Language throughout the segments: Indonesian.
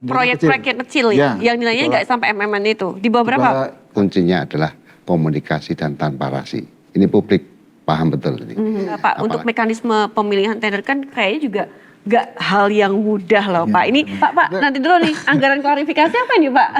proyek-proyek yang kecil ya, yang nilainya nggak sampai MM itu. Di bawah berapa? Kuncinya adalah komunikasi dan transparansi. Ini publik paham betul ini. Pak, untuk mekanisme pemilihan tender kan kayaknya juga nggak hal yang mudah loh Pak. Ini Pak, nanti dulu nih anggaran klarifikasi apa nih Pak?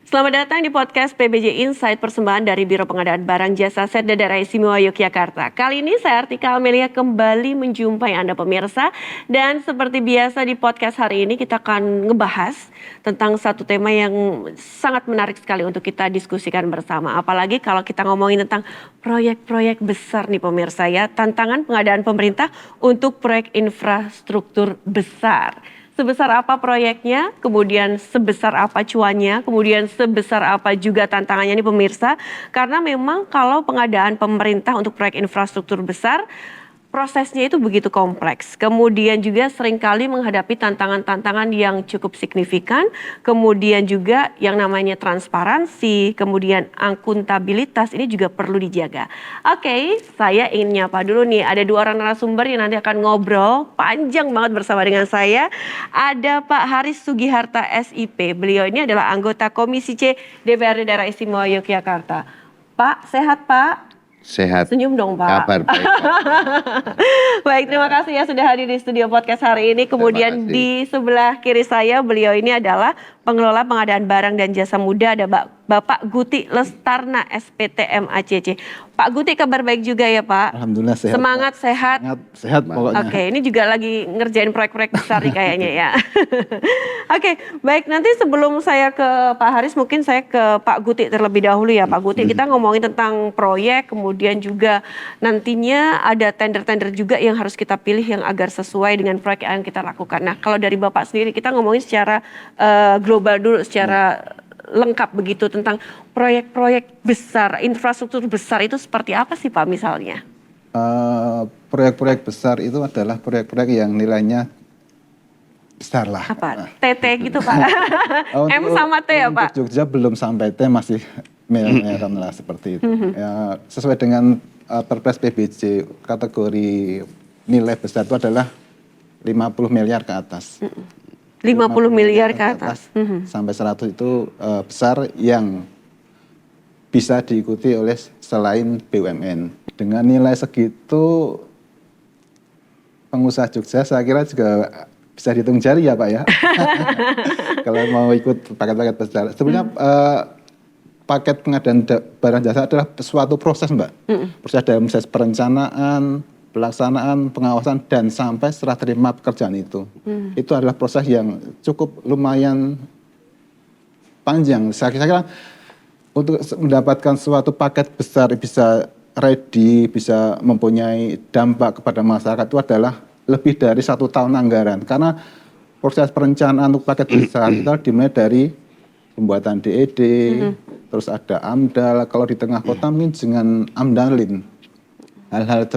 Selamat datang di podcast PBJ Insight persembahan dari Biro Pengadaan Barang Jasa Setda Daerah Istimewa Yogyakarta. Kali ini saya Artika Amelia kembali menjumpai Anda pemirsa. Dan seperti biasa di podcast hari ini kita akan ngebahas tentang satu tema yang sangat menarik sekali untuk kita diskusikan bersama. Apalagi kalau kita ngomongin tentang proyek-proyek besar nih pemirsa ya. Tantangan pengadaan pemerintah untuk proyek infrastruktur besar. Sebesar apa proyeknya, kemudian sebesar apa cuannya, kemudian sebesar apa juga tantangannya nih pemirsa. Karena memang kalau pengadaan pemerintah untuk proyek infrastruktur besar, prosesnya itu begitu kompleks. Kemudian juga seringkali menghadapi tantangan-tantangan yang cukup signifikan. Kemudian juga yang namanya transparansi, kemudian akuntabilitas ini juga perlu dijaga. Oke, saya ingin nyapa dulu nih. Ada dua orang narasumber yang nanti akan ngobrol panjang banget bersama dengan saya. Ada Pak Haris Sugiharta SIP. Beliau ini adalah anggota Komisi C DPRD Daerah Istimewa Yogyakarta. Pak, sehat Pak? Sehat. Senyum dong Pak. Kabar baik. Baik, terima kasih ya sudah hadir di studio podcast hari ini. Kemudian di sebelah kiri saya beliau ini adalah pengelola pengadaan barang dan jasa muda, ada Bapak Guti Lestarna SPTM ACC. Pak Guti kabar baik juga ya Pak? Alhamdulillah sehat. Semangat, Pak. Sehat. Sehat pokoknya. Oke, ini juga lagi ngerjain proyek-proyek besar nih kayaknya ya. Oke, baik, nanti sebelum saya ke Pak Haris mungkin saya ke Pak Guti terlebih dahulu ya Pak Guti. Kita ngomongin tentang proyek, kemudian juga nantinya ada tender-tender juga yang harus kita pilih yang agar sesuai dengan proyek yang kita lakukan. Nah, kalau dari Bapak sendiri kita ngomongin secara global dulu, secara lengkap begitu tentang proyek-proyek besar, infrastruktur besar itu seperti apa sih Pak misalnya? Proyek-proyek besar itu adalah proyek-proyek yang nilainya besar lah. Apa? TT gitu Pak? M sama T ya Pak? Untuk Jogja belum sampai T, masih miliaran lah seperti itu. Ya, sesuai dengan Perpres PBJ, kategori nilai besar itu adalah 50 miliar ke atas. 50 miliar ke atas. Sampai 100 itu besar yang bisa diikuti oleh selain BUMN. Dengan nilai segitu pengusaha Jogja saya kira juga bisa dihitung jari ya Pak ya. Kalau mau ikut paket-paket besar. Sebenarnya paket pengadaan barang jasa adalah suatu proses Mbak. Proses dalam proses perencanaan, pelaksanaan, pengawasan, dan sampai serah terima pekerjaan itu. Itu adalah proses yang cukup lumayan panjang. Saya kira untuk mendapatkan suatu paket besar bisa ready, bisa mempunyai dampak kepada masyarakat itu adalah lebih dari 1 tahun anggaran. Karena proses perencanaan untuk paket besar itu dimulai dari pembuatan DED, terus ada AMDAL, kalau di tengah kota mungkin dengan AMDALIN. Hal-hal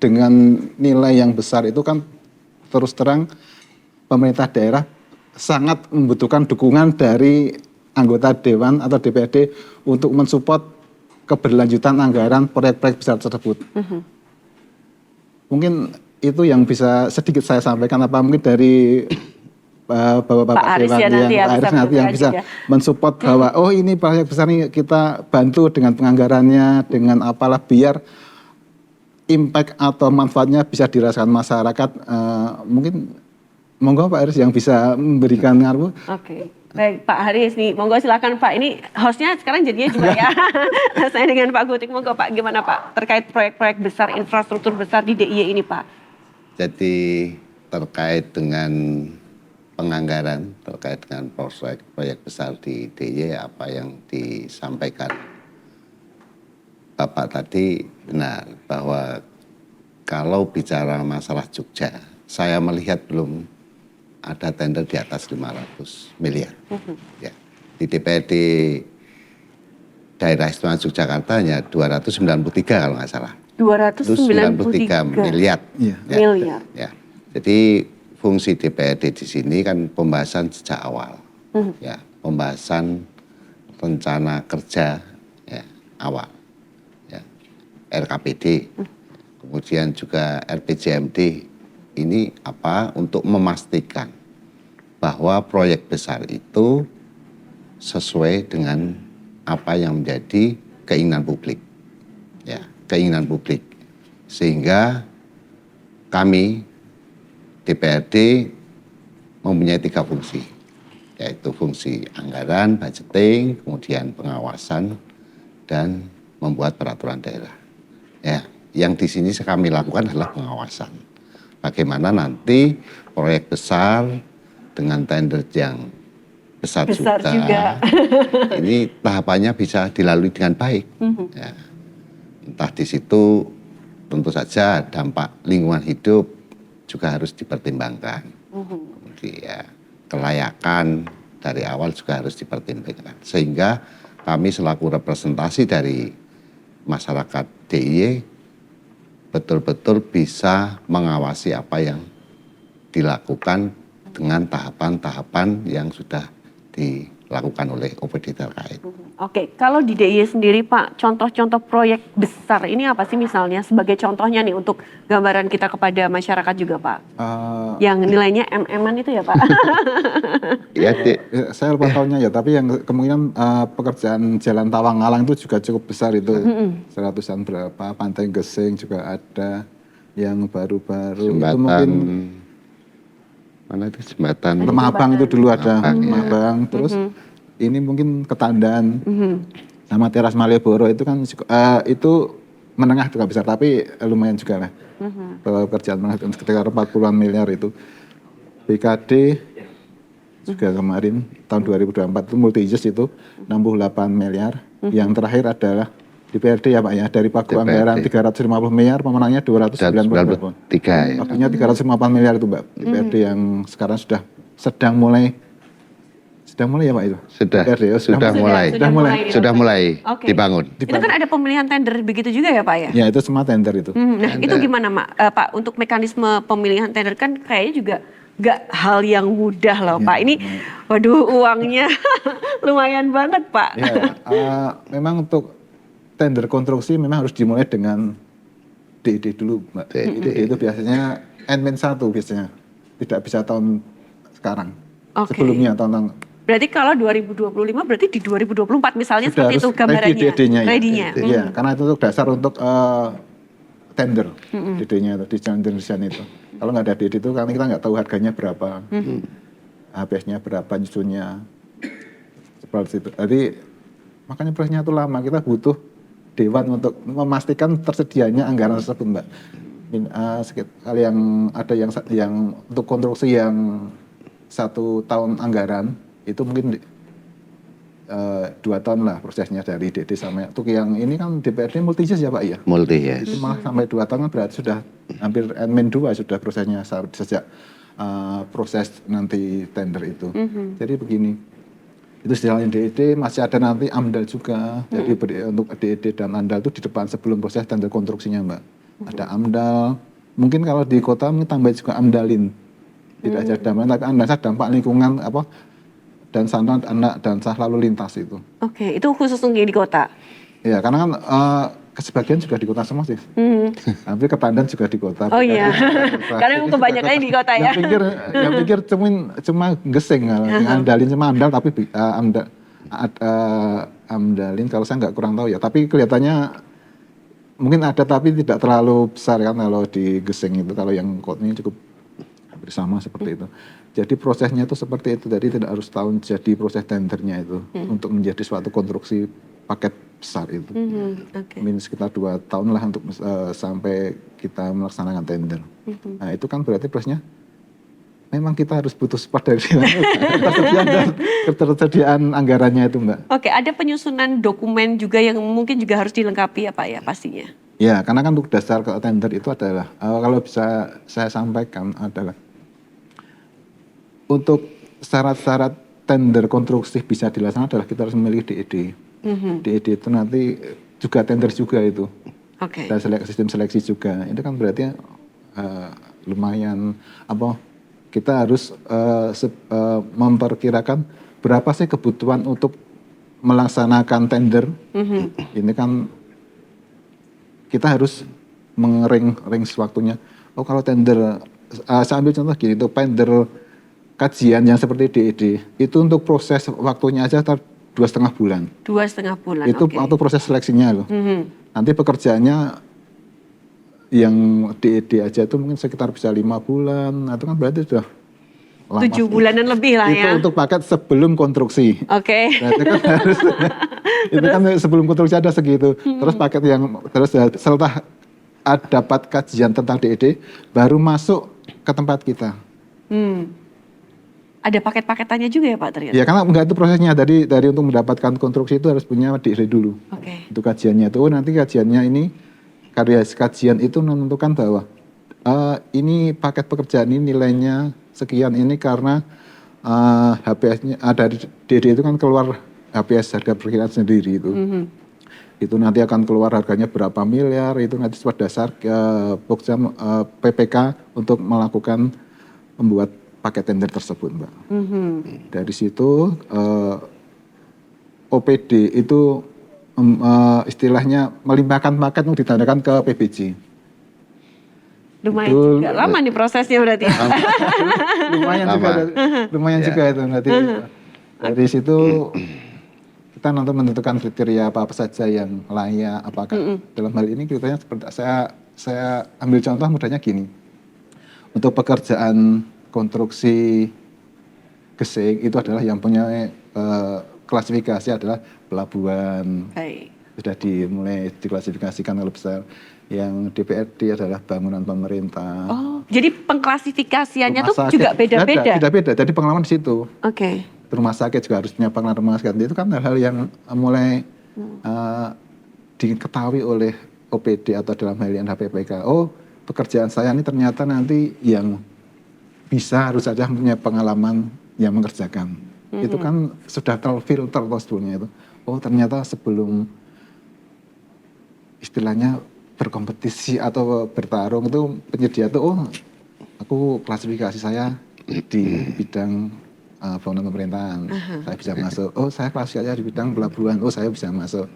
dengan nilai yang besar itu kan terus terang pemerintah daerah sangat membutuhkan dukungan dari anggota Dewan atau DPRD untuk mensupport keberlanjutan anggaran proyek-proyek besar tersebut. Mungkin itu yang bisa sedikit saya sampaikan, apa mungkin dari Bapak Dewan yang bisa mensupport bahwa oh ini proyek besar ini kita bantu dengan penganggarannya, dengan apalah biar impact atau manfaatnya bisa dirasakan masyarakat. Mungkin monggo Pak Haris yang bisa memberikan ngaruh. Oke. Baik Pak Haris nih, monggo silakan Pak. Ini hostnya sekarang jadinya juga ya. Saya dengan Pak Gutik, monggo Pak, gimana Pak terkait proyek-proyek besar, infrastruktur besar di DIY ini Pak? Jadi terkait dengan penganggaran, terkait dengan proyek besar di DIY, apa yang disampaikan Bapak tadi benar, bahwa kalau bicara masalah Jogja, saya melihat belum ada tender di atas 500 miliar. Ya. Di DPRD Daerah Istimewa Yogyakarta hanya 293 kalau nggak salah. 293 miliar. Miliar. Ya. Jadi fungsi DPRD di sini kan pembahasan sejak awal, ya, pembahasan rencana kerja ya, awal, ya, RKPD, kemudian juga RPJMD. Ini apa? Untuk memastikan bahwa proyek besar itu sesuai dengan apa yang menjadi keinginan publik, ya, keinginan publik, sehingga kami DPRD mempunyai 3 fungsi, yaitu fungsi anggaran, budgeting, kemudian pengawasan, dan membuat peraturan daerah. Ya, yang di sini kami lakukan adalah pengawasan. Bagaimana nanti proyek besar dengan tender yang besar juga. Ini tahapannya bisa dilalui dengan baik. Ya, entah di situ tentu saja dampak lingkungan hidup juga harus dipertimbangkan. Kemudian kelayakan dari awal juga harus dipertimbangkan. Sehingga kami selaku representasi dari masyarakat DIY betul-betul bisa mengawasi apa yang dilakukan dengan tahapan-tahapan yang sudah dilakukan oleh OPD terkait. Oke, kalau di DIY sendiri Pak, contoh-contoh proyek besar ini apa sih misalnya sebagai contohnya nih untuk gambaran kita kepada masyarakat juga Pak? Yang nilainya MM-an itu ya Pak? Ya, Saya lupa tahunnya ya, tapi yang kemungkinan pekerjaan Jalan Tawang-Alang itu juga cukup besar itu. Seratusan berapa, Pantai Gesing juga ada, yang baru-baru itu mungkin mana itu jembatan Lemah Abang itu dulu ada, Abang, Lemah Abang, terus ini mungkin Ketandan, sama Teras Malioboro itu kan itu menengah juga besar, tapi lumayan juga lah. Pekerjaan menengah sekitar 40-an miliar itu. BKD juga kemarin tahun 2024 itu multi-use itu 68 miliar. Yang terakhir adalah DPRD ya Pak ya, dari pagu anggaran 350 miliar, pemenangnya 293 ya. Artinya 354 miliar itu Mbak, DPRD yang sekarang sedang mulai ya Pak itu? Sudah mulai Oke. dibangun. Itu kan ada pemilihan tender begitu juga ya Pak ya? Ya itu semua tender itu. Nah itu gimana Pak, untuk mekanisme pemilihan tender kan kayaknya juga gak hal yang mudah loh Pak. Ini waduh uangnya lumayan banget Pak. Ya, memang untuk tender konstruksi memang harus dimulai dengan DED dulu Mbak. DED itu biasanya N-1 biasanya, tidak bisa tahun sekarang. Sebelumnya tahun berarti kalau 2025 berarti di 2024 misalnya sudah seperti itu gambarannya. Ready-nya. Ya, karena itu untuk dasar untuk tender DD-nya itu di jalan desain itu. Kalau nggak ada DD itu karena kita nggak tahu harganya berapa, HPS-nya berapa, nyusunnya seperti itu. Jadi makanya prosesnya itu lama. Kita butuh dewan untuk memastikan tersedianya anggaran tersebut Mbak. Sekali yang ada yang untuk konstruksi yang 1 tahun anggaran itu mungkin 2 tahun lah prosesnya dari DD sampai untuk yang ini kan DPRD multi-use ya Pak ya? Multi-use. Itu malah sampai 2 tahun kan berarti sudah hampir N-2 sudah prosesnya sejak proses nanti tender itu. Jadi begini, itu setelah DED masih ada nanti AMDAL juga. Jadi untuk DED dan AMDAL itu di depan sebelum proses tender konstruksinya Mbak. Ada AMDAL, mungkin kalau di kota mungkin tambah juga AMDALIN. Tidak saja dampak, tapi AMDAL dampak lingkungan apa dan sana anak dan sah lalu lintas itu. Oke, itu khusus untuk di kota? Ya, karena kan sebagian juga di kota semua sih. Hampir Ketandan juga di kota. Oh iya, karena kebanyakannya di kota ya. Yang pikir cuma Gesing, AMDALIN cuma AMDAL, tapi AMDALIN kalau saya nggak kurang tahu ya. Tapi kelihatannya mungkin ada tapi tidak terlalu besar kan kalau di Gesing itu. Kalau yang kotanya cukup hampir sama seperti itu. Jadi prosesnya itu seperti itu. Jadi tidak harus tahun jadi proses tendernya itu untuk menjadi suatu konstruksi paket besar itu. Mungkin sekitar 2 tahun lah untuk sampai kita melaksanakan tender. Nah itu kan berarti prosesnya memang kita harus butuh support dari ketersediaan anggarannya itu Mbak. Oke, ada penyusunan dokumen juga yang mungkin juga harus dilengkapi ya Pak ya pastinya? Ya, karena kan untuk dasar ke tender itu adalah, kalau bisa saya sampaikan adalah, untuk syarat-syarat tender konstruksi bisa dilaksanakan adalah kita harus memiliki DED. DED itu nanti juga tender juga itu. Dan sistem seleksi juga. Itu kan berarti lumayan kita harus memperkirakan berapa sih kebutuhan untuk melaksanakan tender. Ini kan kita harus range waktunya. Oh kalau tender, saya ambil contoh gini, itu tender kajian yang seperti DED, itu untuk proses waktunya aja 2,5 bulan. 2,5 bulan, Itu oke. waktu proses seleksinya loh. Nanti pekerjaannya yang DED aja itu mungkin sekitar bisa 5 bulan, nah, itu kan berarti sudah lama. 7 bulanan lebih lah Itu ya. untuk paket sebelum konstruksi. Oke. Berarti kan harus, itu kan sebelum konstruksi ada segitu. Terus paket yang terus setelah dapat kajian tentang DED baru masuk ke tempat kita. Ada paket-paketannya juga ya Pak ternyata? Ya karena enggak itu prosesnya dari untuk mendapatkan konstruksi itu harus punya DED dulu. Oke. Itu kajiannya itu nanti kajiannya ini kajian itu menentukan bahwa ini paket pekerjaan ini nilainya sekian ini karena HPS-nya dari DED itu kan keluar HPS harga perkiraan sendiri itu. Itu nanti akan keluar harganya berapa miliar, itu nanti sesuai dasar PPK untuk melakukan membuat paket tender tersebut, Mbak. Dari situ OPD itu istilahnya melimpahkan paket untuk ditandakan ke PBJ. Lumayan Itu, juga lama nih prosesnya berarti. lumayan juga itu nanti. Dari situ kita nanti menentukan kriteria apa saja yang layak, apakah dalam hal ini kriteria seperti saya ambil contoh mudahnya gini. Untuk pekerjaan konstruksi gesing itu adalah yang punya klasifikasi adalah pelabuhan. Baik. Sudah dimulai diklasifikasikan oleh besar. Yang DPRD adalah bangunan pemerintah. Oh, jadi pengklasifikasiannya Rumah tuh sakit. juga beda-beda? Beda-beda, jadi pengalaman di situ. Oke. Rumah sakit juga harus punya pengalaman rumah sakit. Itu kan hal-hal yang mulai diketahui oleh OPD atau dalam hal yang HPPK. Oh, pekerjaan saya ini ternyata nanti yang bisa harus saja punya pengalaman yang mengerjakan. Itu kan sudah terfilter sebelumnya itu. Oh, ternyata sebelum istilahnya berkompetisi atau bertarung itu penyedia tuh, oh, aku klasifikasi saya di bidang bangunan pemerintahan, saya bisa masuk. Oh, saya klasifikasinya di bidang pelabuhan, oh saya bisa masuk.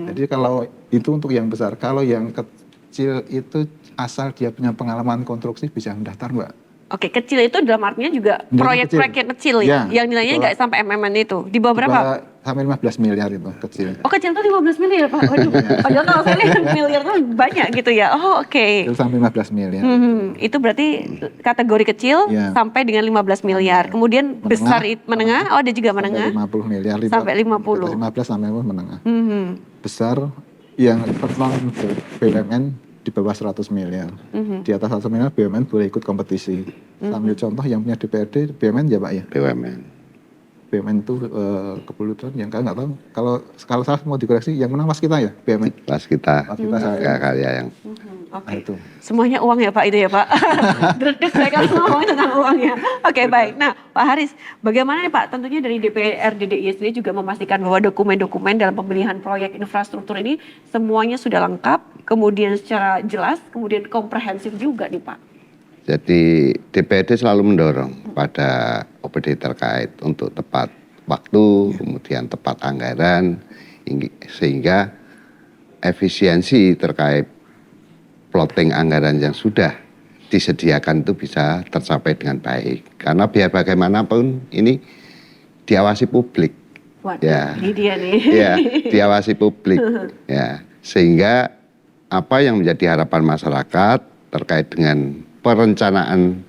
Jadi kalau itu untuk yang besar, kalau yang kecil itu asal dia punya pengalaman konstruksi bisa mendaftar, Mbak. Oke, kecil itu dalam artinya juga Nilainya proyek-proyek yang kecil ya, yang nilainya nggak sampai MMN itu. Di bawah berapa? Sampai 15 miliar itu kecil. Oh, kecil tuh 15 miliar Pak. Waduh, padahal kalau saya lihat miliar tuh banyak gitu ya. Oh, oke. Itu sampai 15 miliar. Itu berarti kategori kecil sampai dengan 15 miliar. Kemudian besar menengah, oh ada juga menengah. Sampai 50 miliar. Sampai 50. 15 sampai menengah. Besar yang pertama BUMN di bawah 100 miliar. Di atas 100 miliar BUMN boleh ikut kompetisi. Sambil contoh yang punya DPRD BUMN ya Pak ya? BUMN itu kebetulan yang kan nggak tahu. Kalau salah mau dikoreksi yang menang pas kita ya BUMN. Pas kita karya yang Oke. Itu. Semuanya uang ya Pak itu ya Pak. Dredeg saya kalau ngomong tentang uangnya. Oke, baik. Nah Pak Haris, bagaimana nih Pak? Tentunya dari DPR DDI sendiri juga memastikan bahwa dokumen-dokumen dalam pemilihan proyek infrastruktur ini semuanya sudah lengkap, kemudian secara jelas, kemudian komprehensif juga nih Pak. Jadi DPRD selalu mendorong pada OPD terkait untuk tepat waktu, kemudian tepat anggaran, sehingga efisiensi terkait plotting anggaran yang sudah disediakan itu bisa tercapai dengan baik. Karena biar bagaimanapun ini diawasi publik. Waduh, ya, ini dia nih. Ya, diawasi publik. Ya, sehingga apa yang menjadi harapan masyarakat terkait dengan perencanaan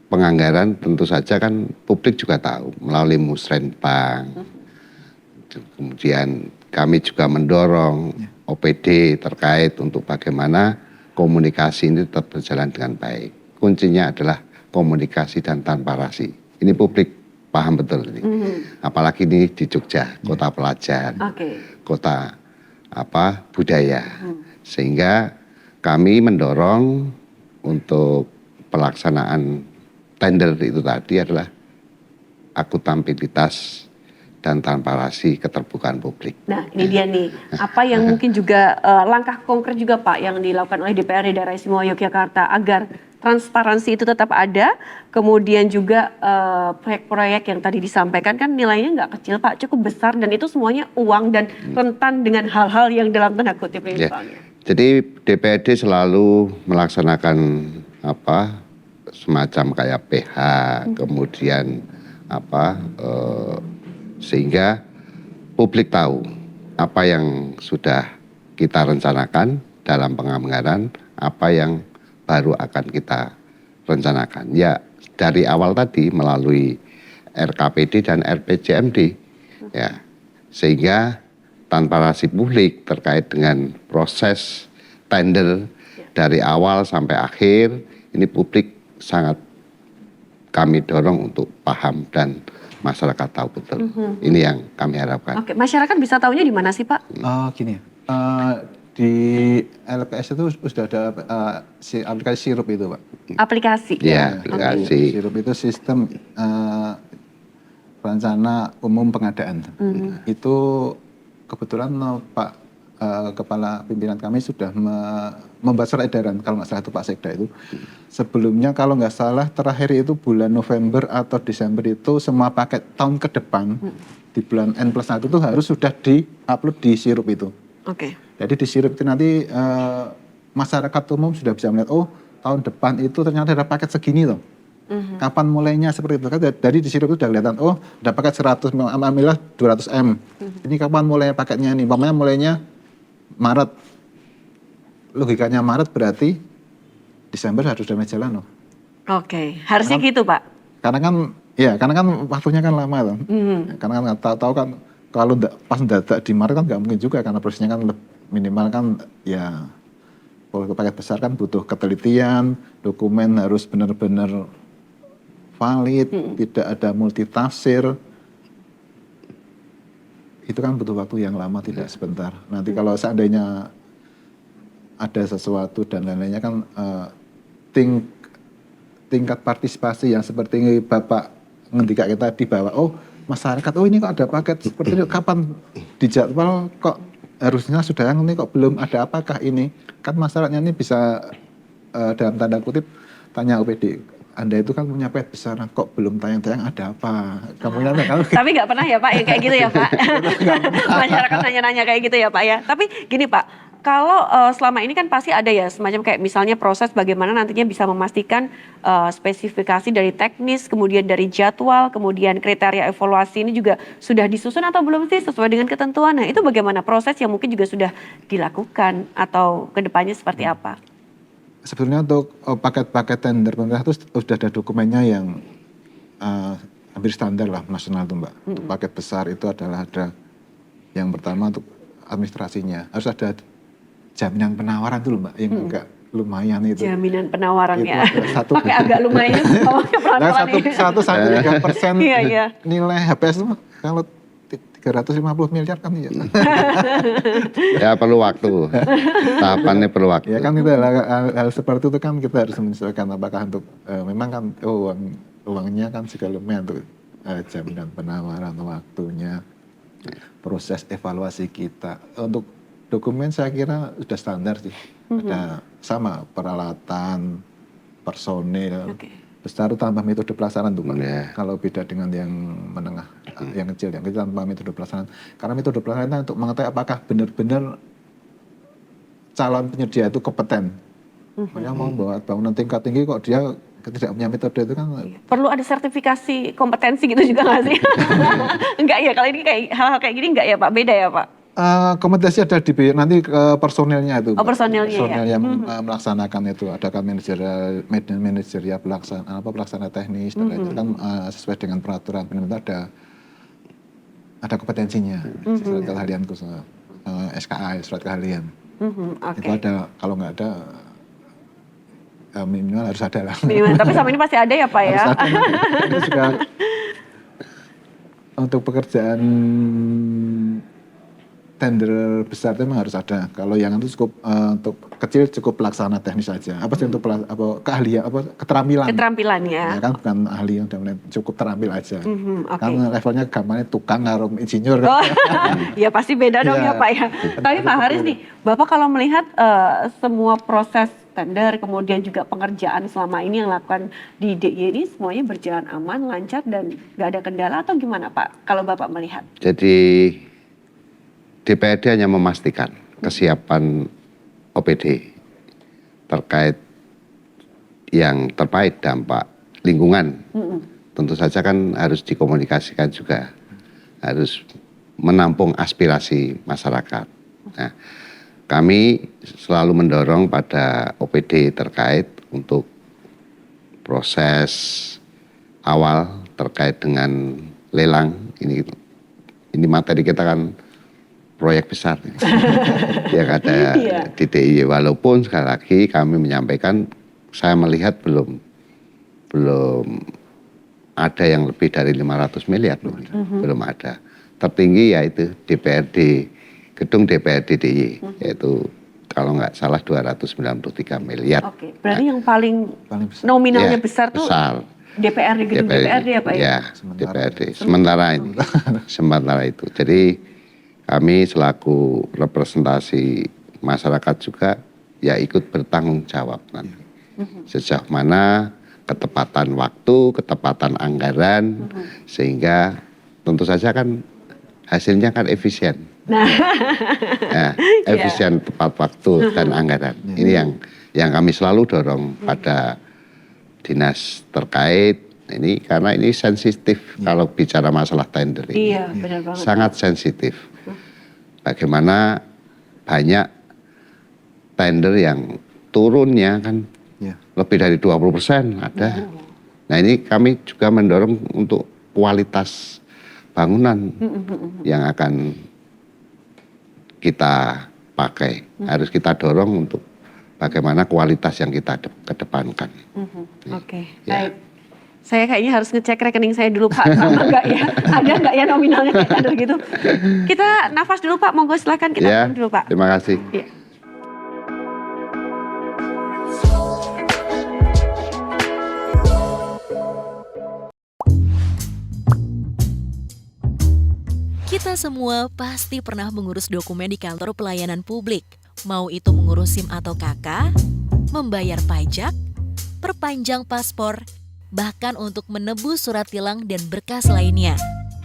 penganggaran tentu saja kan publik juga tahu melalui Musrenbang. Kemudian kami juga mendorong OPD terkait untuk bagaimana komunikasi ini tetap berjalan dengan baik. Kuncinya adalah komunikasi dan transparansi. Ini publik paham betul ini. Apalagi ini di Jogja, kota pelajar, kota budaya. Sehingga kami mendorong untuk pelaksanaan tender itu tadi adalah akuntabilitas dan transparansi keterbukaan publik. Nah ini dia nih, apa yang mungkin juga langkah konkret juga Pak yang dilakukan oleh DPRD Daerah Istimewa Yogyakarta agar transparansi itu tetap ada, kemudian juga proyek-proyek yang tadi disampaikan kan nilainya nggak kecil Pak, cukup besar dan itu semuanya uang dan rentan dengan hal-hal yang dalam tanda kutip ini Ya. misalnya. Jadi DPRD selalu melaksanakan semacam kayak PH, kemudian sehingga publik tahu apa yang sudah kita rencanakan dalam penganggaran, apa yang baru akan kita rencanakan. Ya, dari awal tadi melalui RKPD dan RPJMD, ya, sehingga transparansi publik terkait dengan proses tender dari awal sampai akhir, ini publik sangat kami dorong untuk paham dan masyarakat tahu betul. Ini yang kami harapkan. Oke, masyarakat bisa tahunya di mana sih Pak? Gini ya, di LPS itu sudah ada aplikasi sirup itu Pak. Aplikasi. Ya, aplikasi. Sirup itu sistem rencana umum pengadaan. Itu kebetulan Pak Kepala Pimpinan kami sudah membuat surat edaran, kalau nggak salah itu Pak Sekda itu. Sebelumnya kalau nggak salah terakhir itu bulan November atau Desember itu semua paket tahun ke depan di bulan N+1 itu harus sudah di-upload di sirup itu. Oke. Jadi di sirup itu nanti masyarakat umum sudah bisa melihat, oh tahun depan itu ternyata ada paket segini loh. Kapan mulainya seperti itu kan? Dari di sirup itu sudah kelihatan, oh ada paket 100, alhamdulillah 200M. Ini kapan mulai paketnya nih? Umpamanya mulainya Maret. Logikanya Maret berarti Desember harus sudah jalan loh. Oke, harusnya gitu Pak. Karena kan waktunya kan lama loh. Karena kan tahu kan kalau pas dadak di Maret kan nggak mungkin juga karena prosesnya kan minimal kan ya kalau paket besar kan butuh ketelitian, dokumen harus benar-benar valid, tidak ada multitafsir. Itu kan butuh waktu yang lama, tidak sebentar. Nanti kalau seandainya ada sesuatu dan lain-lainnya kan tingkat partisipasi yang seperti Bapak ngendika kita tadi bahwa oh masyarakat, oh ini kok ada paket seperti ini, kapan dijadwal kok harusnya sudah yang ini kok belum ada, apakah ini? Kan masyarakatnya ini bisa dalam tanda kutip tanya OPD, Anda itu kan punya paket besar, kok belum tayang-tayang ada apa? Tapi nggak pernah ya Pak yang kayak gitu ya Pak? Masyarakat nanya-nanya kayak gitu ya Pak ya. Tapi gini Pak, kalau selama ini kan pasti ada ya semacam kayak misalnya proses bagaimana nantinya bisa memastikan spesifikasi dari teknis, kemudian dari jadwal, kemudian kriteria evaluasi ini juga sudah disusun atau belum sih sesuai dengan ketentuan. Nah itu bagaimana proses yang mungkin juga sudah dilakukan atau kedepannya seperti apa? Sebetulnya untuk paket-paket tender pemerintah itu sudah ada dokumennya yang hampir standar lah nasional tuh Mbak. Untuk paket besar itu adalah ada yang pertama untuk administrasinya harus ada jaminan penawaran tuh Mbak yang agak lumayan itu. Jaminan penawaran itu ya. Pakai agak lumayan. Nah, 1-3% Iya. nilai HPS itu kalau 350 miliar kan ya. Ya perlu waktu, tahapannya perlu waktu. Ya kan itu hal seperti itu kan kita harus menyesuaikan apakah untuk memang kan uangnya kan juga lumayan untuk jaminan penawaran, waktunya, proses evaluasi kita. Untuk dokumen saya kira sudah standar sih, ada sama peralatan, personil. Besar tambah metode pelaksanaan tuh Pak. Kalau beda dengan yang menengah, yang kecil tambah metode pelaksanaan. Karena metode pelaksanaan untuk mengetahui apakah benar-benar calon penyedia itu kompeten. Makanya mau bawa bangunan tingkat tinggi kok dia tidak punya metode itu kan. Perlu ada sertifikasi kompetensi gitu juga nggak sih? Enggak ya, kalau ini kayak hal-hal kayak gini enggak ya Pak? Beda ya Pak? Kompetensi ada di nanti personilnya itu. Oh personilnya personil ya. yang melaksanakan itu ada kan manajerial pelaksana teknis dan itu kan sesuai dengan peraturan pemerintah ada kompetensinya surat keahlian khusus SKA surat keahlian. Itu ada, kalau nggak ada minimal harus ada lah. Minimal, tapi sama ini pasti ada ya Pak ya. Harus ada. Itu juga untuk pekerjaan tender besar itu memang harus ada. Kalau yang itu cukup untuk kecil cukup pelaksana teknis saja. Apa sih untuk keahlian, keterampilan? Keterampilan Ya ya. kan bukan ahli yang cukup terampil aja. Oke. Kan levelnya gambarnya tukang ngarum insinyur. Oh, ya pasti beda dong ya Iya. Pak ya. Tapi Pak Haris nih, Bapak kalau melihat semua proses tender, kemudian juga pengerjaan selama ini yang lakukan di DIY ini semuanya berjalan aman, lancar dan nggak ada kendala atau gimana Pak? Kalau Bapak melihat? Jadi DPRD hanya memastikan kesiapan OPD terkait yang terkait dampak lingkungan. Tentu saja kan harus dikomunikasikan juga, harus menampung aspirasi masyarakat. Nah, kami selalu mendorong pada OPD terkait untuk proses awal terkait dengan lelang. Ini materi kita kan proyek besar yang ada Iya. di DIY. Walaupun sekali lagi kami menyampaikan, saya melihat belum ada yang lebih dari 500 miliar loh. Belum ada. Tertinggi yaitu gedung DPRD DIY, yaitu kalau nggak salah 293 miliar. Oke, berarti yang paling Paling besar. nominalnya Ya, besar tuh besar. DPRD, gedung DPRD ya Pak ya? Ya, DPRD. Sementara itu. Jadi kami selaku representasi masyarakat juga ya ikut bertanggung jawab nanti. Sejauh mana ketepatan waktu, ketepatan anggaran, sehingga tentu saja kan hasilnya kan efisien. Nah, Ya, efisien, tepat waktu dan anggaran. Ini yang kami selalu dorong pada dinas terkait ini, karena ini sensitif kalau bicara masalah tender ini. iya benar banget. Sangat sensitif. Bagaimana banyak tender yang turunnya kan Ya. lebih dari 20% ada. Nah, ini kami juga mendorong untuk kualitas bangunan yang akan kita pakai. Harus kita dorong untuk bagaimana kualitas yang kita kedepankan. Oke, Ya. baik. Saya kayaknya harus ngecek rekening saya dulu Pak, sama nggak ya? Ada nggak ya nominalnya kayak tender gitu? Kita nafas dulu Pak, monggo silakan kita Ya, minum dulu Pak. terima kasih. Iya. Kita semua pasti pernah mengurus dokumen di kantor pelayanan publik. Mau itu mengurus SIM atau KK, membayar pajak, perpanjang paspor, bahkan untuk menebus surat tilang dan berkas lainnya.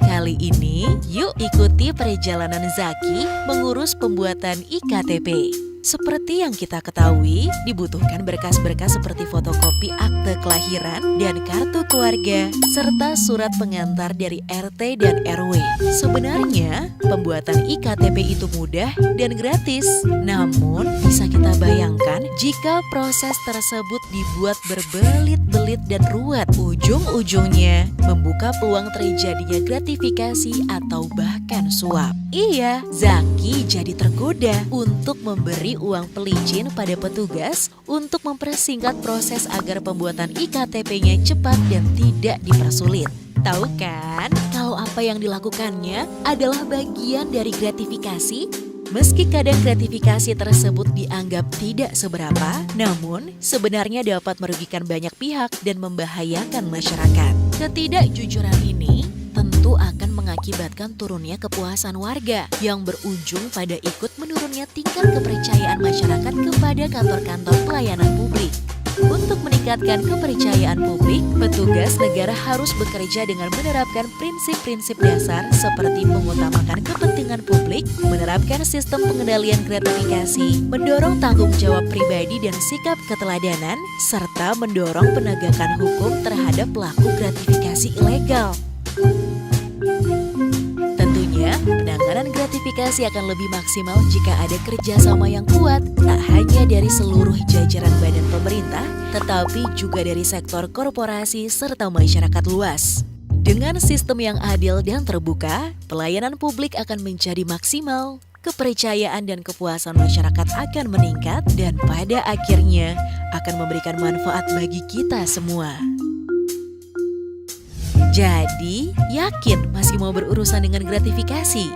Kali ini, yuk ikuti perjalanan Zaki mengurus pembuatan IKTP. Seperti yang kita ketahui, dibutuhkan berkas-berkas seperti fotokopi akte kelahiran dan kartu keluarga, serta surat pengantar dari RT dan RW. Sebenarnya, pembuatan IKTP itu mudah dan gratis. Namun, bisa kita bayangkan jika proses tersebut dibuat berbelit-belit dan ruwet, ujung-ujungnya membuka peluang terjadinya gratifikasi atau bahkan suap. Iya, Zaki jadi tergoda untuk memberi uang pelicin pada petugas untuk mempersingkat proses agar pembuatan IKTP-nya cepat dan tidak dipersulit. Tahu kan, kalau apa yang dilakukannya adalah bagian dari gratifikasi? Meski kadang gratifikasi tersebut dianggap tidak seberapa, namun sebenarnya dapat merugikan banyak pihak dan membahayakan masyarakat. Ketidakjujuran ini tentu akan mengakibatkan turunnya kepuasan warga yang berujung pada ikut menurunnya tingkat kepercayaan masyarakat kepada kantor-kantor pelayanan publik. Untuk meningkatkan kepercayaan publik, petugas negara harus bekerja dengan menerapkan prinsip-prinsip dasar seperti mengutamakan kepentingan publik, menerapkan sistem pengendalian gratifikasi, mendorong tanggung jawab pribadi dan sikap keteladanan, serta mendorong penegakan hukum terhadap pelaku gratifikasi ilegal. Tentunya, penanganan gratifikasi akan lebih maksimal jika ada kerjasama yang kuat, tak hanya dari seluruh jajaran badan pemerintah, tetapi juga dari sektor korporasi serta masyarakat luas. Dengan sistem yang adil dan terbuka, pelayanan publik akan menjadi maksimal, kepercayaan dan kepuasan masyarakat akan meningkat, dan pada akhirnya akan memberikan manfaat bagi kita semua. Jadi, yakin masih mau berurusan dengan gratifikasi?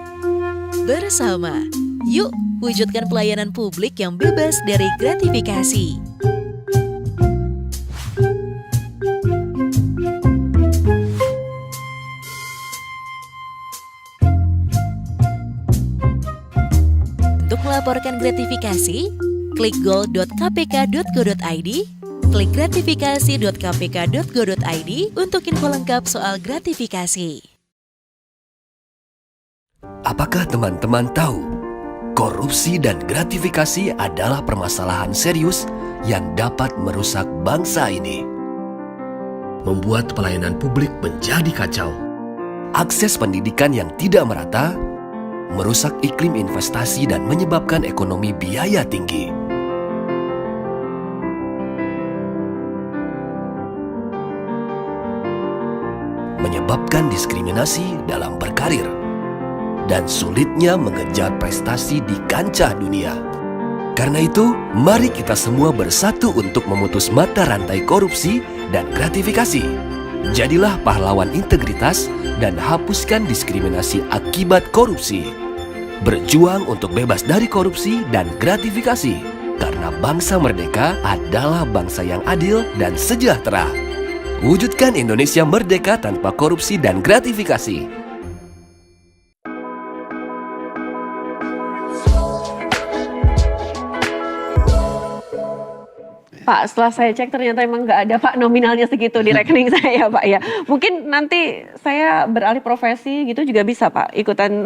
bersama. Yuk, wujudkan pelayanan publik yang bebas dari gratifikasi. Untuk melaporkan gratifikasi, klik goal.kpk.go.id, klik gratifikasi.kpk.go.id untuk info lengkap soal gratifikasi. Apakah teman-teman tahu, korupsi dan gratifikasi adalah permasalahan serius yang dapat merusak bangsa ini? Membuat pelayanan publik menjadi kacau. Akses pendidikan yang tidak merata, merusak iklim investasi dan menyebabkan ekonomi biaya tinggi. Menyebabkan diskriminasi dalam berkarir dan sulitnya mengejar prestasi di kancah dunia. Karena itu, mari kita semua bersatu untuk memutus mata rantai korupsi dan gratifikasi. Jadilah pahlawan integritas dan hapuskan diskriminasi akibat korupsi. Berjuang untuk bebas dari korupsi dan gratifikasi. Karena bangsa merdeka adalah bangsa yang adil dan sejahtera. Wujudkan Indonesia merdeka tanpa korupsi dan gratifikasi. Pak, setelah saya cek ternyata emang nggak ada Pak nominalnya segitu di rekening saya Pak ya. Mungkin nanti saya beralih profesi gitu juga bisa Pak ikutan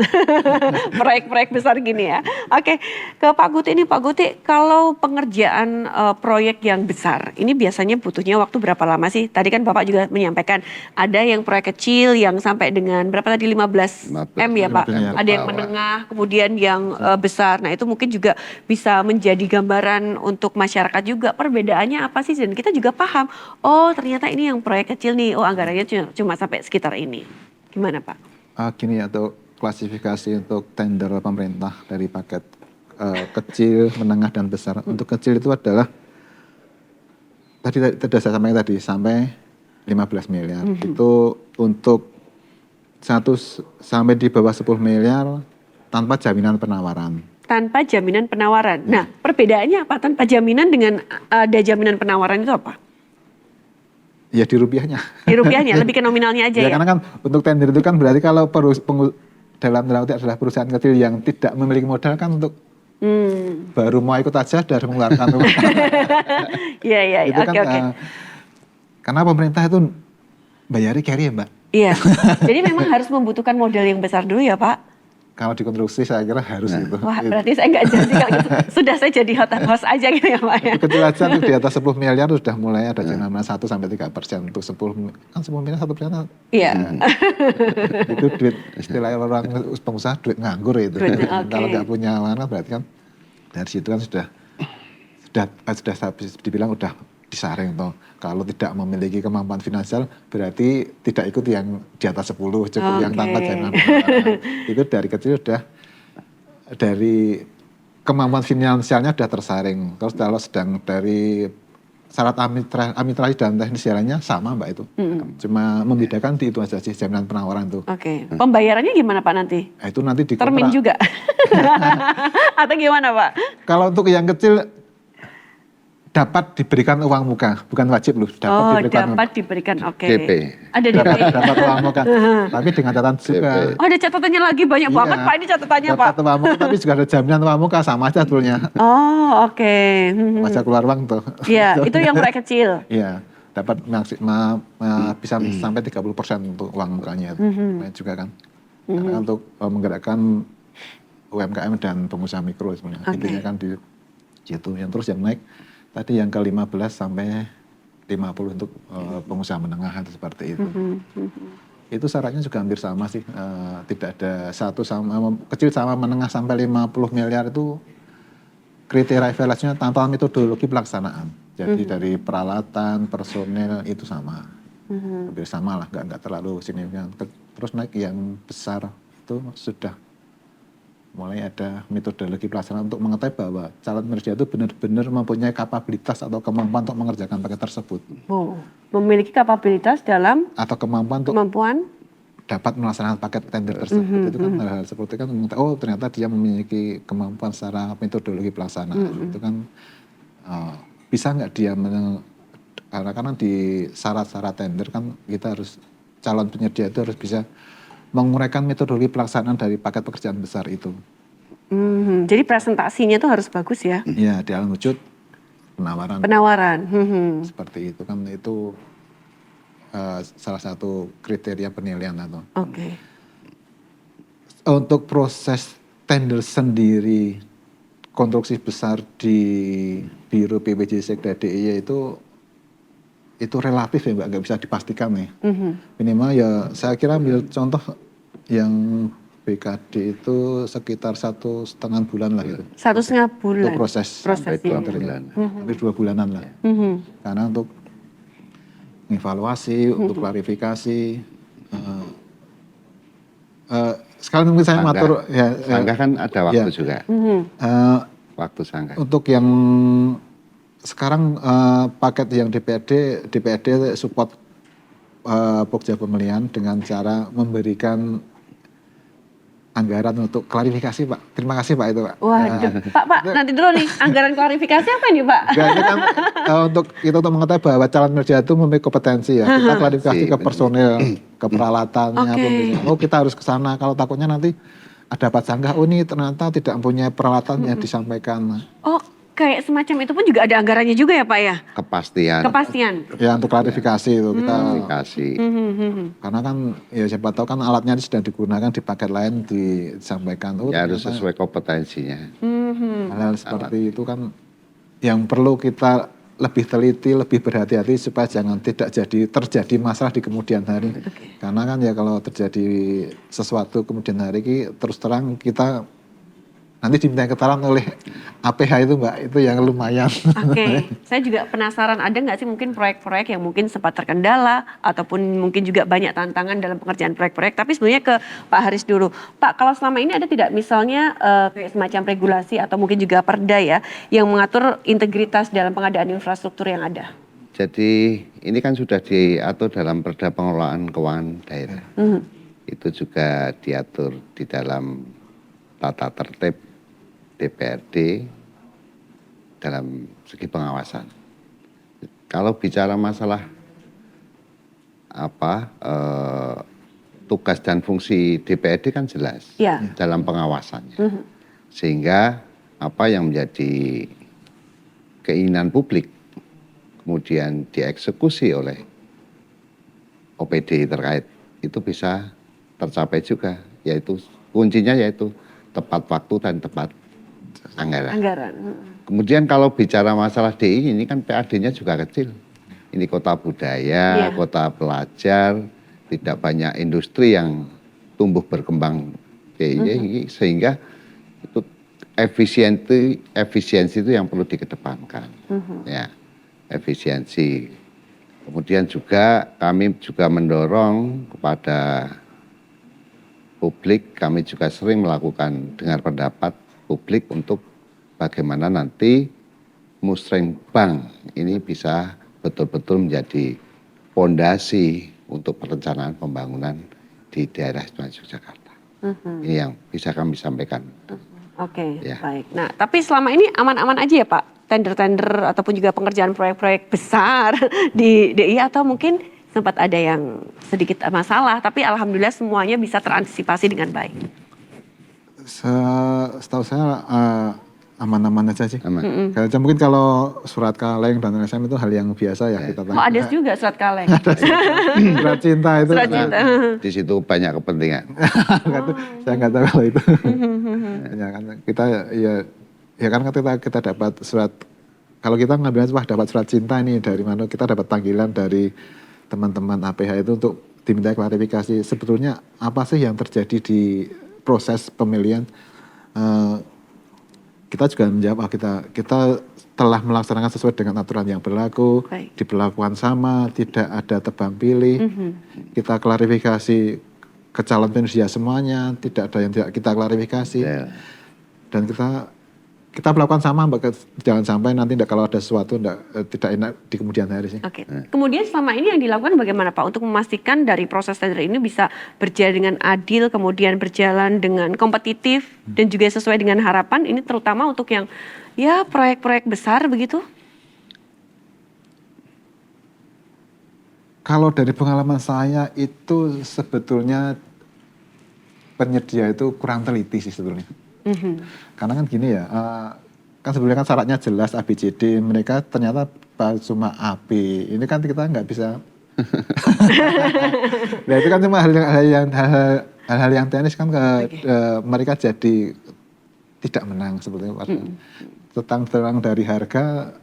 proyek-proyek besar gini ya. Oke, ke Pak Guti ini Pak Guti, kalau pengerjaan proyek yang besar ini biasanya butuhnya waktu berapa lama sih? Tadi kan Bapak juga menyampaikan ada yang proyek kecil yang sampai dengan berapa tadi 15 M ya Pak. 15 Ada yang menengah, kemudian yang besar. Nah itu mungkin juga bisa menjadi gambaran untuk masyarakat juga perbedaannya apa sih, dan kita juga paham, oh ternyata ini yang proyek kecil nih, oh anggarannya cuma sampai sekitar ini. Gimana Pak? Gini ya, untuk klasifikasi untuk tender pemerintah dari paket kecil, menengah, dan besar. Untuk kecil itu adalah, tadi saya sampaikan tadi, sampai 15 miliar. Itu untuk sampai di bawah 10 miliar tanpa jaminan penawaran. Tanpa jaminan penawaran. Nah, perbedaannya apa? Tanpa jaminan dengan ada jaminan penawaran itu apa? Ya di rupiahnya. Di rupiahnya, lebih ke nominalnya aja ya? Karena kan untuk tender itu kan berarti kalau dalam tanda kutip adalah perusahaan kecil yang tidak memiliki modal kan untuk baru mau ikut aja dari mengeluarkan uang. Iya, Itu oke. Karena pemerintah itu bayari carry ya Mbak. Iya, jadi memang harus membutuhkan modal yang besar dulu ya Pak? Kalau di konstruksi saya kira harus itu. Wah, berarti saya nggak jadi kalau gitu. Sudah saya jadi host aja gitu ya Pak ya? Kecil aja tuh di atas 10 miliar sudah mulai ada jaminan 1-3%. Untuk 10 miliar 1%. Iya. Itu duit istilah orang pengusaha, duit nganggur itu. Kalau nggak punya mana berarti kan dari situ kan sudah dibilang udah disaring toh. Kalau tidak memiliki kemampuan finansial berarti tidak ikut yang di atas 10, cukup yang tanpa jaminan. Itu dari kecil sudah dari kemampuan finansialnya sudah tersaring. Terus kalau sedang dari syarat administrasi dan teknis jalannya sama Mbak itu. Cuma membedakan di itu aja sih, jaminan penawaran itu. Oke. Pembayarannya gimana Pak nanti? Nah, itu nanti di Termin juga? Atau gimana Pak? Kalau untuk yang kecil dapat diberikan uang muka, bukan wajib loh. Dapat diberikan, oke. DP. Ada DP. Dapat uang muka, tapi dengan catatan juga. Oh ada catatannya lagi banyak banget Pak, ini catatannya Pak. Dapat uang muka, tapi juga ada jaminan uang muka, sama aja sebetulnya. Oh oke. Masa keluar uang tuh. Iya, itu yang proyek kecil. Iya, dapat maksimal bisa sampai 30% untuk uang mukanya. Banyak juga kan. Karena untuk menggerakkan UMKM dan pengusaha mikro sebenarnya. Intinya kan di situ. Yang terus yang naik tadi yang ke 15 sampai 50 untuk pengusaha menengah itu seperti itu. Itu syaratnya juga hampir sama sih. Tidak ada satu sama kecil sama menengah sampai 50 miliar itu kriteria evaluasinya tanpa metodologi pelaksanaan. Jadi dari peralatan, personel itu sama. Hampir sama lah, nggak terlalu signifikan. Terus naik yang besar itu sudah mulai ada metodologi pelaksanaan untuk mengetahui bahwa calon pekerja itu benar-benar mempunyai kapabilitas atau kemampuan untuk mengerjakan paket tersebut. Oh, memiliki kapabilitas dalam Atau kemampuan untuk dapat melaksanakan paket tender tersebut. Itu kan hal-hal seperti kan oh ternyata dia memiliki kemampuan secara metodologi pelaksanaan. Itu kan bisa nggak dia karena di syarat-syarat tender kan kita harus calon penyedia itu harus bisa menguraikan metodologi pelaksanaan dari paket pekerjaan besar itu. Jadi presentasinya tuh harus bagus ya? Ya, dalam wujud penawaran. Seperti itu kan itu salah satu kriteria penilaian atau. Oke. Untuk proses tender sendiri konstruksi besar di Biro PPJ Sekda DIY itu relatif ya Mbak, nggak bisa dipastikan ya. Minimal ya saya kira ambil contoh yang BKD itu sekitar 1,5 bulan lah gitu. 1,5 bulan. Untuk prosesnya. 2 bulan. Hampir 2 bulanan lah. Karena untuk evaluasi, untuk klarifikasi. Sekarang mungkin saya matur ya. Sanggah kan ada waktu juga. Waktu sanggah. Untuk yang sekarang paket yang DPRD support Pokja Pemilihan dengan cara memberikan anggaran untuk klarifikasi Pak. Terima kasih Pak itu Pak. Waduh, Pak, nanti dulu nih, anggaran klarifikasi apa nih Pak? Ini kan untuk mengetahui bahwa calon media itu memiliki kompetensi ya. Kita klarifikasi ke personil, ke peralatannya. Oh kita harus ke sana, kalau takutnya nanti ada dapat sanggah, oh ini ternyata tidak mempunyai peralatan yang disampaikan. Oh kayak semacam itu pun juga ada anggarannya juga ya Pak ya? Kepastian. Ya untuk klarifikasi itu kita. Klarifikasi. Karena kan ya siapa tahu kan alatnya sedang digunakan di paket lain disampaikan. Oh, Ya harus sesuai kompetensinya. Hal-hal seperti itu kan yang perlu kita lebih teliti, lebih berhati-hati supaya tidak terjadi masalah di kemudian hari. Karena kan ya kalau terjadi sesuatu kemudian hari ini terus terang kita nanti diminta keterangan oleh APH itu Mbak, itu yang lumayan. Oke, saya juga penasaran ada nggak sih mungkin proyek-proyek yang mungkin sempat terkendala ataupun mungkin juga banyak tantangan dalam pengerjaan proyek-proyek. Tapi sebenarnya ke Pak Haris dulu. Pak, kalau selama ini ada tidak misalnya kayak semacam regulasi atau mungkin juga perda ya yang mengatur integritas dalam pengadaan infrastruktur yang ada? Jadi ini kan sudah diatur dalam Perda Pengelolaan Keuangan Daerah. Itu juga diatur di dalam tata tertib DPRD dalam segi pengawasan. Kalau bicara masalah tugas dan fungsi DPRD kan jelas dalam pengawasannya. Sehingga apa yang menjadi keinginan publik kemudian dieksekusi oleh OPD terkait itu bisa tercapai juga, yaitu kuncinya yaitu tepat waktu dan tepat anggaran. Kemudian kalau bicara masalah DI ini kan PAD-nya juga kecil. Ini kota budaya, kota pelajar, tidak banyak industri yang tumbuh berkembang DI sehingga itu efisiensi itu yang perlu dikedepankan. Ya, efisiensi. Kemudian juga kami juga mendorong kepada publik, kami juga sering melakukan dengar pendapat publik untuk bagaimana nanti Musrembang ini bisa betul-betul menjadi fondasi untuk perencanaan pembangunan di daerah Istimewa Yogyakarta. Ini yang bisa kami sampaikan. Oke, baik. Nah, tapi selama ini aman-aman aja ya Pak? Tender-tender ataupun juga pengerjaan proyek-proyek besar di DI atau mungkin sempat ada yang sedikit masalah, tapi alhamdulillah semuanya bisa terantisipasi dengan baik. Setahu saya aman-aman aja sih. Aman. Mungkin kalau surat kaleng dan LSM itu hal yang biasa ya kita. Oh ada juga surat kaleng. Surat cinta itu. Surat cinta. Di situ banyak kepentingan. Saya nggak tahu kalau itu. Ya kan kita ya kan kita dapat surat. Kalau kita ngambilnya dapat surat cinta ini dari mana? Kita dapat panggilan dari teman-teman APH itu untuk diminta klarifikasi sebetulnya apa sih yang terjadi di proses pemilihan. Kita juga menjawab kita telah melaksanakan sesuai dengan aturan yang berlaku, diberlakukan sama, tidak ada tebang pilih. Kita klarifikasi ke calon penyedia semuanya, tidak ada yang tidak kita klarifikasi. Dan kita kita melakukan sama Mbak, jangan sampai nanti kalau ada sesuatu tidak enak di kemudian hari sih. Oke. Kemudian selama ini yang dilakukan bagaimana Pak untuk memastikan dari proses tender ini bisa berjalan dengan adil, kemudian berjalan dengan kompetitif dan juga sesuai dengan harapan, ini terutama untuk yang ya proyek-proyek besar begitu? Kalau dari pengalaman saya itu sebetulnya penyedia itu kurang teliti sih sebetulnya. Karena kan gini ya, kan sebelumnya kan syaratnya jelas ABCD, mereka ternyata cuma AB. Ini kan kita nggak bisa. Nah itu kan cuma hal-hal yang teknis kan mereka jadi tidak menang sebetulnya. Tentang dari harga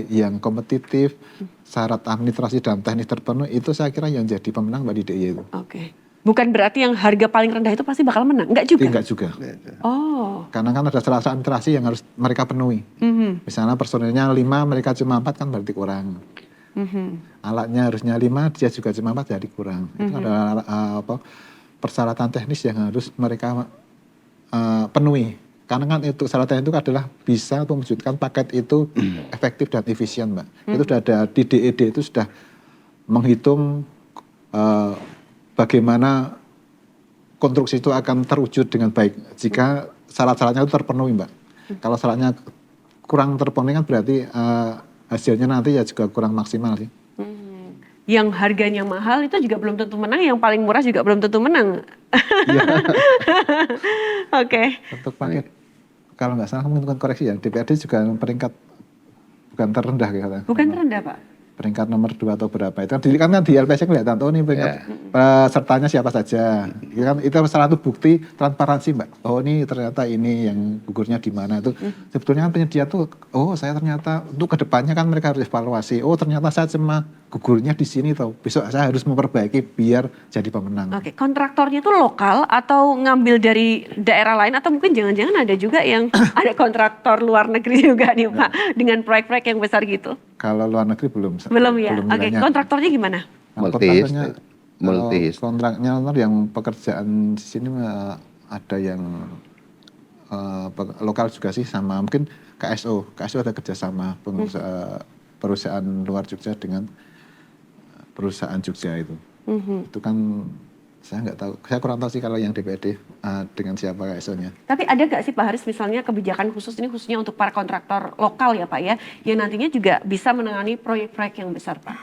yang kompetitif, syarat administrasi dan teknis terpenuhi, itu saya kira yang jadi pemenang Mbak di DIY itu. Oke. Bukan berarti yang harga paling rendah itu pasti bakal menang, enggak juga? Enggak juga. Oh. Karena kan ada syarat administrasi yang harus mereka penuhi. Misalnya personilnya 5, mereka cuma 4 kan berarti kurang. Alatnya harusnya 5, dia juga cuma 4 jadi kurang. Itu adalah persyaratan teknis yang harus mereka penuhi. Karena kan itu syaratnya itu adalah bisa untuk mewujudkan paket itu efektif dan efisien, Mbak. Itu sudah ada di DED itu sudah menghitung bagaimana konstruksi itu akan terwujud dengan baik jika syarat-syaratnya itu terpenuhi, Mbak. Kalau syaratnya kurang terpenuhi kan berarti hasilnya nanti ya juga kurang maksimal sih. Yang harganya mahal itu juga belum tentu menang, yang paling murah juga belum tentu menang. Oke. Untuk paket, kalau nggak salah mungkin koreksi ya, DPRD juga peringkat bukan terendah kayaknya. Bukan terendah Pak? Peringkat nomor 2 atau berapa itu kan di LPS kelihatan tuh nih peringkat pesertanya siapa saja. Itu salah satu bukti transparansi Mbak. Oh ini ternyata ini yang gugurnya di mana itu. Sebetulnya kan penyedia tuh, oh saya ternyata untuk kedepannya kan mereka harus evaluasi. Oh ternyata saya cuma gugurnya di sini tuh. Besok saya harus memperbaiki biar jadi pemenang. Oke, kontraktornya itu lokal atau ngambil dari daerah lain atau mungkin jangan-jangan ada juga yang ada kontraktor luar negeri juga nih Pak dengan proyek-proyek yang besar gitu? Kalau luar negeri belum. Belum ya? Oke, kontraktornya gimana? Multi. Kontraknya yang pekerjaan di sini ada yang lokal juga sih sama mungkin KSO. KSO ada kerjasama perusahaan luar Jogja dengan perusahaan Jogja itu. Itu kan saya nggak tahu. Saya kurang tahu sih kalau yang DPRD dengan siapa KSO-nya. Tapi ada nggak sih Pak Haris misalnya kebijakan khusus ini khususnya untuk para kontraktor lokal ya Pak ya, yang nantinya juga bisa menangani proyek-proyek yang besar Pak?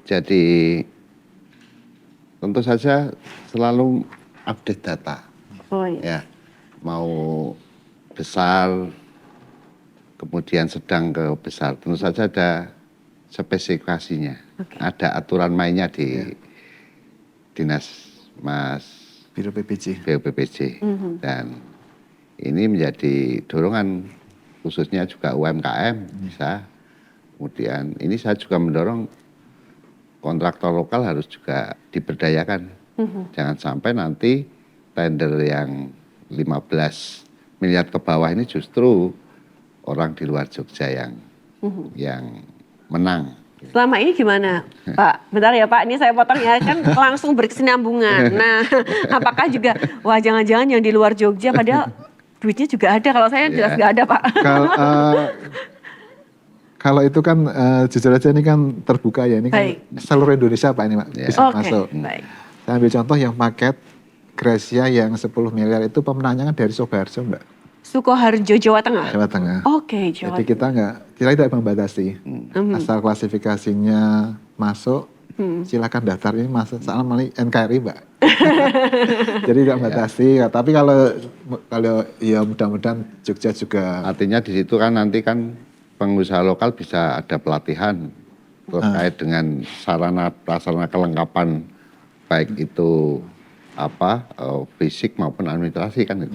Jadi tentu saja selalu update data. Oh iya. Ya, mau besar, kemudian sedang ke besar. Tentu saja ada spesifikasinya. Ada aturan mainnya di Dinas Biro PPJ. Dan ini menjadi dorongan khususnya juga UMKM bisa. Kemudian ini saya juga mendorong kontraktor lokal harus juga diberdayakan. Jangan sampai nanti tender yang 15 miliar ke bawah ini justru orang di luar Jogja yang menang. Selama ini gimana Pak? Bentar ya Pak, ini saya potong ya, kan langsung berkesinambungan. Nah, apakah juga, wah jangan-jangan yang di luar Jogja padahal duitnya juga ada, kalau saya jelas nggak ada Pak. Kalau itu kan jujur aja ini kan terbuka ya, ini kan seluruh Indonesia Pak ini Pak bisa masuk. Saya ambil contoh yang paket Gracia yang 10 miliar itu pemenangnya kan dari Sukoharjo Mbak. Sukoharjo, Jawa Tengah? Jawa Tengah. Oke, Jawa Jadi kita tidak membatasi. Asal klasifikasinya masuk, silakan daftar ini masuk. Soalnya NKRI Mbak. Jadi tidak membatasi. Tapi kalau ya mudah-mudahan Jogja juga. Artinya di situ kan nanti kan pengusaha lokal bisa ada pelatihan terkait dengan sarana prasarana kelengkapan baik itu fisik maupun administrasi kan.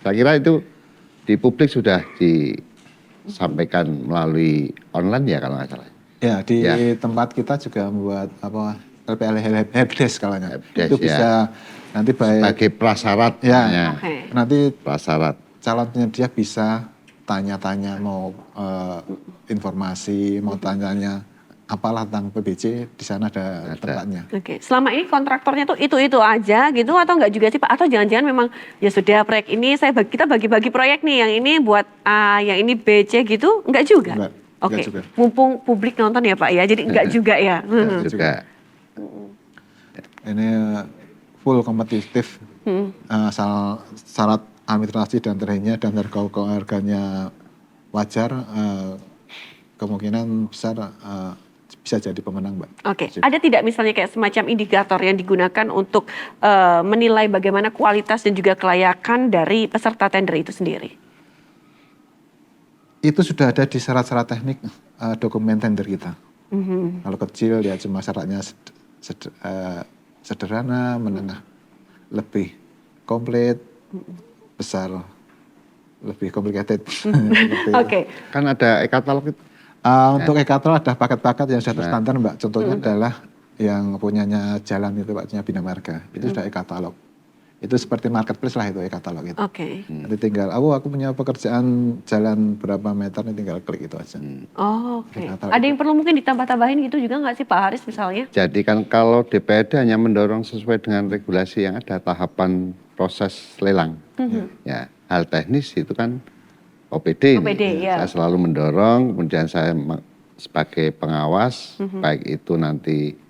Saya kira itu di publik sudah disampaikan melalui online ya kalau nggak salah. Ya di tempat kita juga membuat LPL helpdesk kalanya. Itu bisa nanti sebagai prasyarat. Ya. Nanti prasyarat. Calon penyedia bisa tanya-tanya mau informasi, mau tanya-tanya apalah tentang PBJ, di sana ada tempatnya. Oke, selama ini kontraktornya tuh itu aja gitu atau enggak juga sih Pak? Atau jangan-jangan memang ya sudah proyek ini kita bagi-bagi proyek nih, yang ini buat A, yang ini B, C gitu, enggak juga? Enggak Oke, juga. Mumpung publik nonton ya Pak ya, jadi enggak juga ya. Juga. Ini full kompetitif, asal syarat administrasi dan lainnya dan harganya wajar, kemungkinan besar bisa jadi pemenang, Mbak. Oke, ada tidak misalnya kayak semacam indikator yang digunakan untuk menilai bagaimana kualitas dan juga kelayakan dari peserta tender itu sendiri? Itu sudah ada di syarat-syarat teknik dokumen tender kita. Kalau kecil ya cuma syaratnya sederhana, menengah lebih komplit, besar lebih complicated. Oke. Kan ada e-katalog itu. Untuk e-katalog ada paket-paket yang sudah terstandar, Mbak. Contohnya adalah yang punyanya jalan itu, Pak, punya Bina Marga. Itu sudah e-katalog. Itu seperti marketplace lah itu e-katalog itu. Oke. Nanti tinggal, aku punya pekerjaan jalan berapa meter, nih tinggal klik itu aja. Oh, oke. E-katalog Ada yang perlu mungkin ditambah-tambahin gitu juga nggak sih Pak Haris misalnya? Jadi kan kalau DPRD hanya mendorong sesuai dengan regulasi yang ada tahapan proses lelang. Ya, hal teknis itu kan OPD. OPD, ya. Saya selalu mendorong, kemudian saya sebagai pengawas, baik itu nanti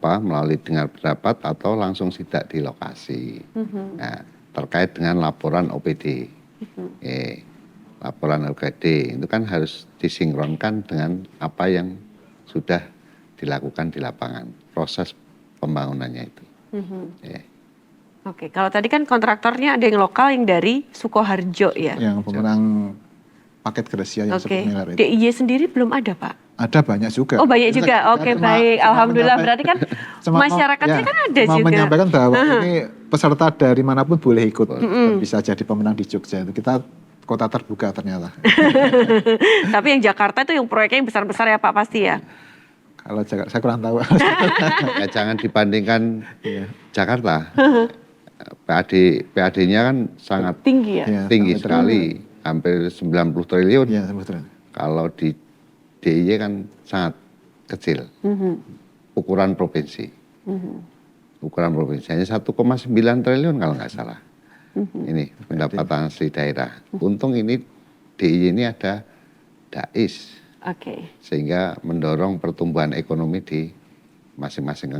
melalui dengar pendapat atau langsung sidak di lokasi. Nah, terkait dengan laporan OPD. Laporan OPD itu kan harus disinkronkan dengan apa yang sudah dilakukan di lapangan, proses pembangunannya itu. Oke, kalau tadi kan kontraktornya ada yang lokal yang dari Sukoharjo ya? Yang pemenang paket Gracia yang 10 Oke, miliar itu. DIY sendiri belum ada Pak? Ada banyak juga. Oh banyak juga, oke baik, alhamdulillah berarti kan masyarakatnya kan ada juga. Menyampaikan bahwa ini peserta dari manapun boleh ikut, bisa jadi pemenang di Jogja. Itu kita kota terbuka ternyata. Tapi yang Jakarta itu yang proyeknya yang besar-besar ya Pak pasti ya? Kalau Jakarta saya kurang tahu. Ya, jangan dibandingkan Jakarta. PAD-nya kan sangat Tinggi ya? Ya, tinggi sampai sekali, hampir 90 triliun. Iya, sebetulnya. Kalau di DIY kan sangat kecil, ukuran provinsi. Ukuran provinsi hanya 1,9 triliun kalau nggak salah. Ini pendapatan asli daerah. Untung ini DIY ini ada DAIS, sehingga mendorong pertumbuhan ekonomi di masing-masing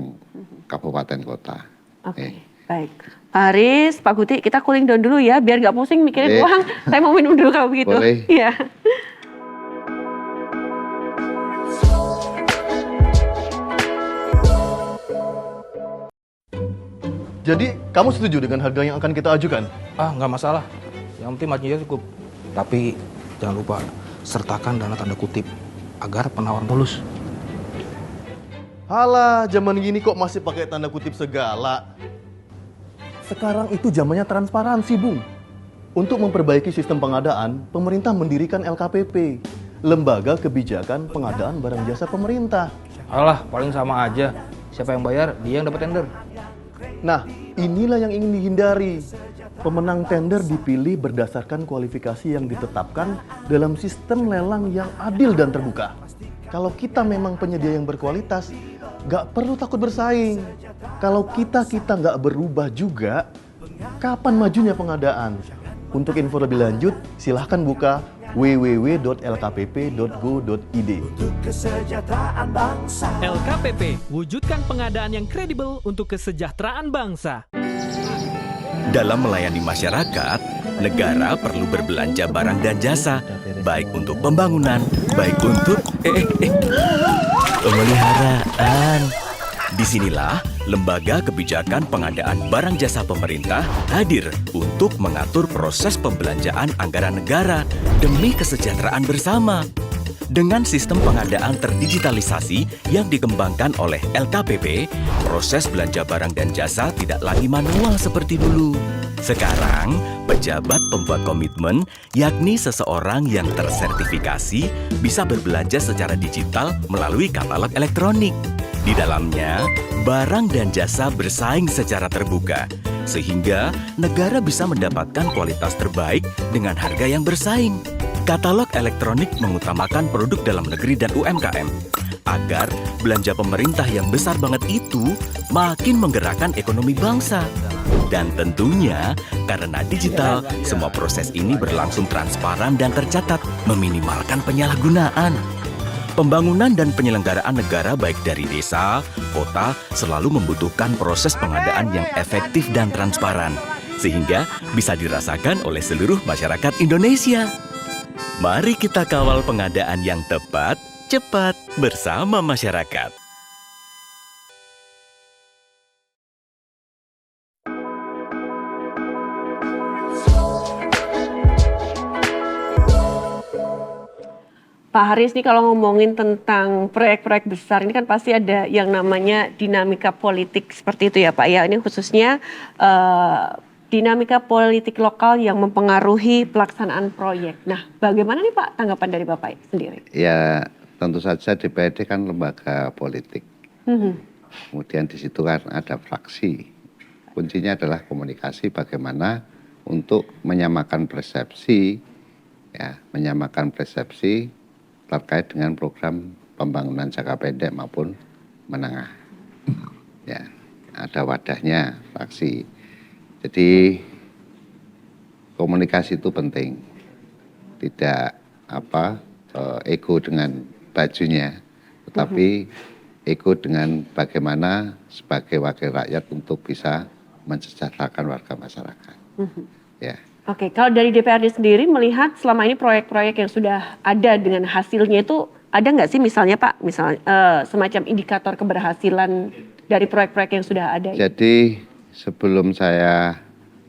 kabupaten kota. Baik, Pak Haris, Pak Guti, kita cooling down dulu ya, biar nggak pusing mikirin uang. Saya mau minum dulu kalau begitu. Boleh. Iya. Jadi, kamu setuju dengan harga yang akan kita ajukan? Nggak masalah. Yang penting marginnya cukup. Tapi jangan lupa sertakan dana tanda kutip agar penawar mulus. Halah, zaman gini kok masih pakai tanda kutip segala. Sekarang itu zamannya transparansi, Bung. Untuk memperbaiki sistem pengadaan, pemerintah mendirikan LKPP, Lembaga Kebijakan Pengadaan Barang Jasa Pemerintah. Alah, paling sama aja. Siapa yang bayar, dia yang dapat tender. Nah, inilah yang ingin dihindari. Pemenang tender dipilih berdasarkan kualifikasi yang ditetapkan dalam sistem lelang yang adil dan terbuka. Kalau kita memang penyedia yang berkualitas, nggak perlu takut bersaing. Kalau kita nggak berubah juga, kapan majunya pengadaan? Untuk info lebih lanjut, silahkan buka www.lkpp.go.id. LKPP, wujudkan pengadaan yang kredibel untuk kesejahteraan bangsa. Dalam melayani masyarakat, negara perlu berbelanja barang dan jasa, baik untuk pembangunan, baik untuk pemeliharaan. Disinilah Lembaga Kebijakan Pengadaan Barang Jasa Pemerintah hadir untuk mengatur proses pembelanjaan anggaran negara demi kesejahteraan bersama. Dengan sistem pengadaan terdigitalisasi yang dikembangkan oleh LKPP, proses belanja barang dan jasa tidak lagi manual seperti dulu. Sekarang, pejabat pembuat komitmen, yakni seseorang yang tersertifikasi, bisa berbelanja secara digital melalui katalog elektronik. Di dalamnya, barang dan jasa bersaing secara terbuka, sehingga negara bisa mendapatkan kualitas terbaik dengan harga yang bersaing. Katalog elektronik mengutamakan produk dalam negeri dan UMKM. agar belanja pemerintah yang besar banget itu makin menggerakkan ekonomi bangsa. Dan tentunya karena digital, semua proses ini berlangsung transparan dan tercatat, meminimalkan penyalahgunaan. Pembangunan dan penyelenggaraan negara baik dari desa, kota selalu membutuhkan proses pengadaan yang efektif dan transparan, sehingga bisa dirasakan oleh seluruh masyarakat Indonesia. Mari kita kawal pengadaan yang tepat, cepat bersama masyarakat. Pak Haris nih kalau ngomongin tentang proyek-proyek besar ini kan pasti ada yang namanya dinamika politik seperti itu ya Pak ya. Ini khususnya dinamika politik lokal yang mempengaruhi pelaksanaan proyek. Nah bagaimana nih Pak tanggapan dari Bapak sendiri? Ya tentu saja DPRD kan lembaga politik. Kemudian di situ kan ada fraksi. Kuncinya adalah komunikasi bagaimana untuk menyamakan persepsi, terkait dengan program pembangunan jangka pendek maupun menengah. Ya, ada wadahnya fraksi. Jadi komunikasi itu penting. Tidak ego dengan bajunya, tetapi ego dengan bagaimana sebagai wakil rakyat untuk bisa mensejahterakan warga masyarakat. Ya. Oke, kalau dari DPRD sendiri melihat selama ini proyek-proyek yang sudah ada dengan hasilnya itu ada nggak sih misalnya Pak, semacam indikator keberhasilan dari proyek-proyek yang sudah ada? Jadi sebelum saya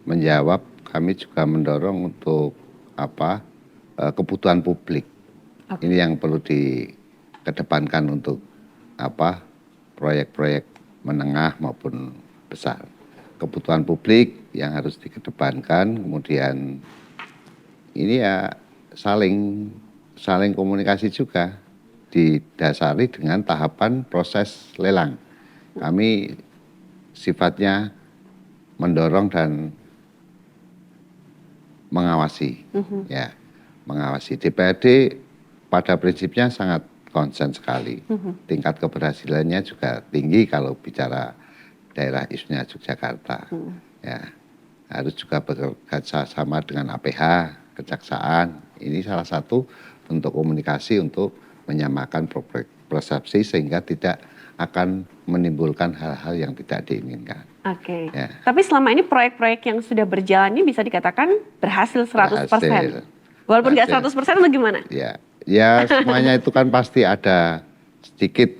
menjawab, kami juga mendorong untuk kebutuhan publik. Ini yang perlu dikedepankan untuk proyek-proyek menengah maupun besar. Kebutuhan publik yang harus dikedepankan, kemudian ini ya saling komunikasi juga didasari dengan tahapan proses lelang. Kami sifatnya mendorong dan mengawasi, mengawasi. DPRD pada prinsipnya sangat konsen sekali. Tingkat keberhasilannya juga tinggi kalau bicara daerah isunya Yogyakarta. Ya, harus juga bekerja sama dengan APH, Kejaksaan. Ini salah satu bentuk komunikasi untuk menyamakan persepsi sehingga tidak akan menimbulkan hal-hal yang tidak diinginkan. Oke. Ya. Tapi selama ini proyek-proyek yang sudah berjalan ini bisa dikatakan berhasil 100%. Walaupun nggak 100% atau gimana? Ya semuanya itu kan pasti ada sedikit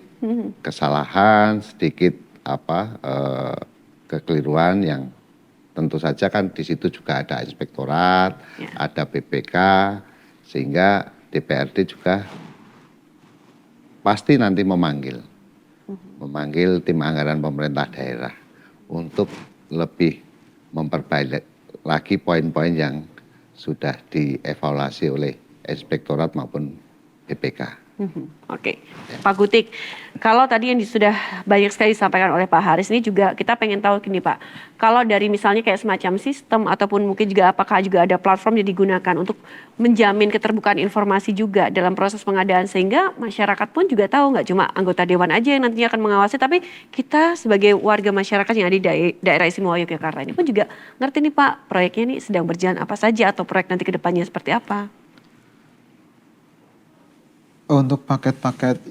kesalahan, sedikit kekeliruan yang tentu saja kan di situ juga ada inspektorat, ada BPK, sehingga DPRD juga pasti nanti memanggil tim anggaran pemerintah daerah untuk lebih memperbaiki lagi poin-poin yang sudah dievaluasi oleh inspektorat maupun BPK. Oke. Pak Gutik, kalau tadi yang sudah banyak sekali disampaikan oleh Pak Haris ini juga kita pengen tahu gini Pak, kalau dari misalnya kayak semacam sistem ataupun mungkin juga apakah juga ada platform yang digunakan untuk menjamin keterbukaan informasi juga dalam proses pengadaan sehingga masyarakat pun juga tahu, nggak cuma anggota dewan aja yang nantinya akan mengawasi, tapi kita sebagai warga masyarakat yang ada di daerah istimewa Yogyakarta ini pun juga ngerti nih Pak, proyeknya ini sedang berjalan apa saja atau proyek nanti ke depannya seperti apa? Untuk paket-paket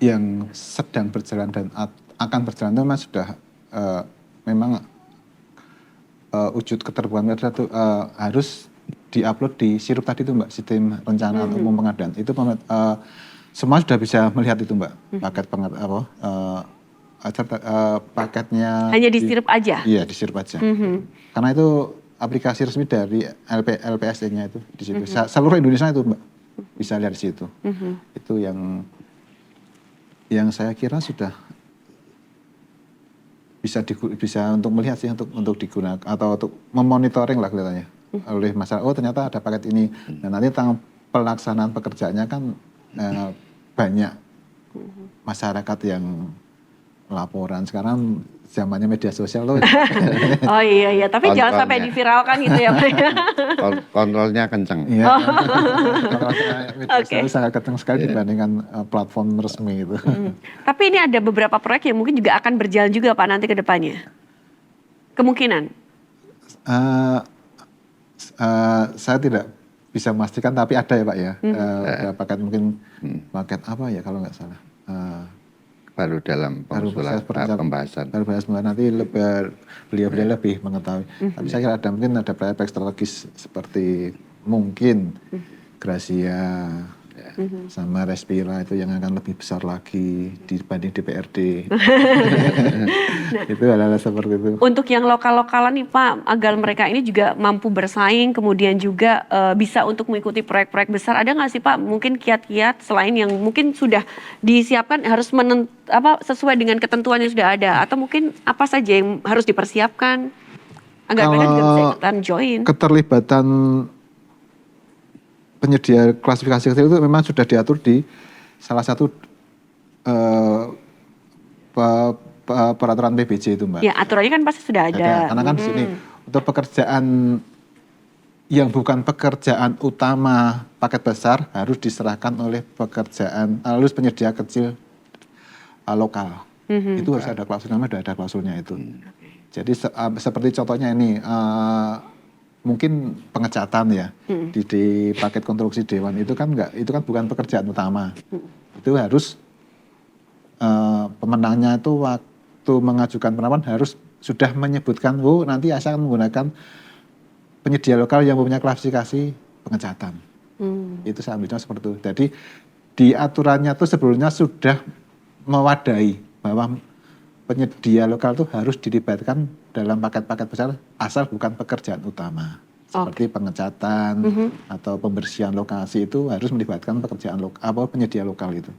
yang sedang berjalan dan akan berjalan itu memang sudah wujud keterbukaan itu harus diupload di SIRUP tadi itu Mbak, sistem rencana umum pengadaan. Itu semua sudah bisa melihat itu Mbak, paketnya. Hanya di SIRUP aja? Iya, di SIRUP aja. Karena itu aplikasi resmi dari LPSD-nya itu di situ. Seluruh Indonesia itu Mbak. Bisa lihat di situ. Itu yang saya kira sudah bisa untuk melihat sih, untuk digunakan atau untuk memonitoring lah kelihatannya oleh masyarakat. Oh ternyata ada paket ini. Dan nanti tentang pelaksanaan pekerjaannya kan banyak masyarakat yang laporan. Sekarang zamannya media sosial tuh. Oh iya, tapi jangan sampai Kontrolnya. diviralkan gitu ya Pak. Kontrolnya kenceng. Iya. Kalau media Oke. sosial sangat kencang sekali dibandingkan platform resmi itu. Tapi ini ada beberapa proyek yang mungkin juga akan berjalan juga Pak nanti ke depannya. Kemungkinan. Saya tidak bisa memastikan, tapi ada ya Pak ya. Paket mungkin paket apa ya kalau nggak salah. Baru dalam pembahasan. Baru bahas nanti beliau lebih mengetahui. Tapi saya kira mungkin ada proyek strategis seperti mungkin Gracia sama Respira itu yang akan lebih besar lagi dibanding DPRD. Itu hal-hal seperti itu. Untuk yang lokal-lokalan nih Pak, agar mereka ini juga mampu bersaing, kemudian juga bisa untuk mengikuti proyek-proyek besar. Ada nggak sih Pak mungkin kiat-kiat selain yang mungkin sudah disiapkan harus sesuai dengan ketentuan yang sudah ada, atau mungkin apa saja yang harus dipersiapkan agar mereka juga bisa ikutan join? Keterlibatan penyedia klasifikasi kecil itu memang sudah diatur di salah satu peraturan PBJ itu Mbak. Ya aturannya kan pasti sudah ada. Karena kan di sini untuk pekerjaan yang bukan pekerjaan utama paket besar harus diserahkan oleh penyedia kecil lokal. Itu harus ada klausul, namanya ada klausulnya itu. Jadi seperti contohnya ini mungkin pengecatan ya di paket konstruksi dewan itu kan bukan pekerjaan utama. Itu harus pemenangnya itu waktu mengajukan penawaran harus sudah menyebutkan nanti saya akan menggunakan penyedia lokal yang mempunyai klasifikasi pengecatan. Itu saya ambilnya seperti itu. Jadi di aturannya itu sebelumnya sudah mewadahi bahwa penyedia lokal itu harus dilibatkan dalam paket-paket besar asal bukan pekerjaan utama. Seperti pengecatan atau pembersihan lokasi itu harus melibatkan penyedia lokal itu.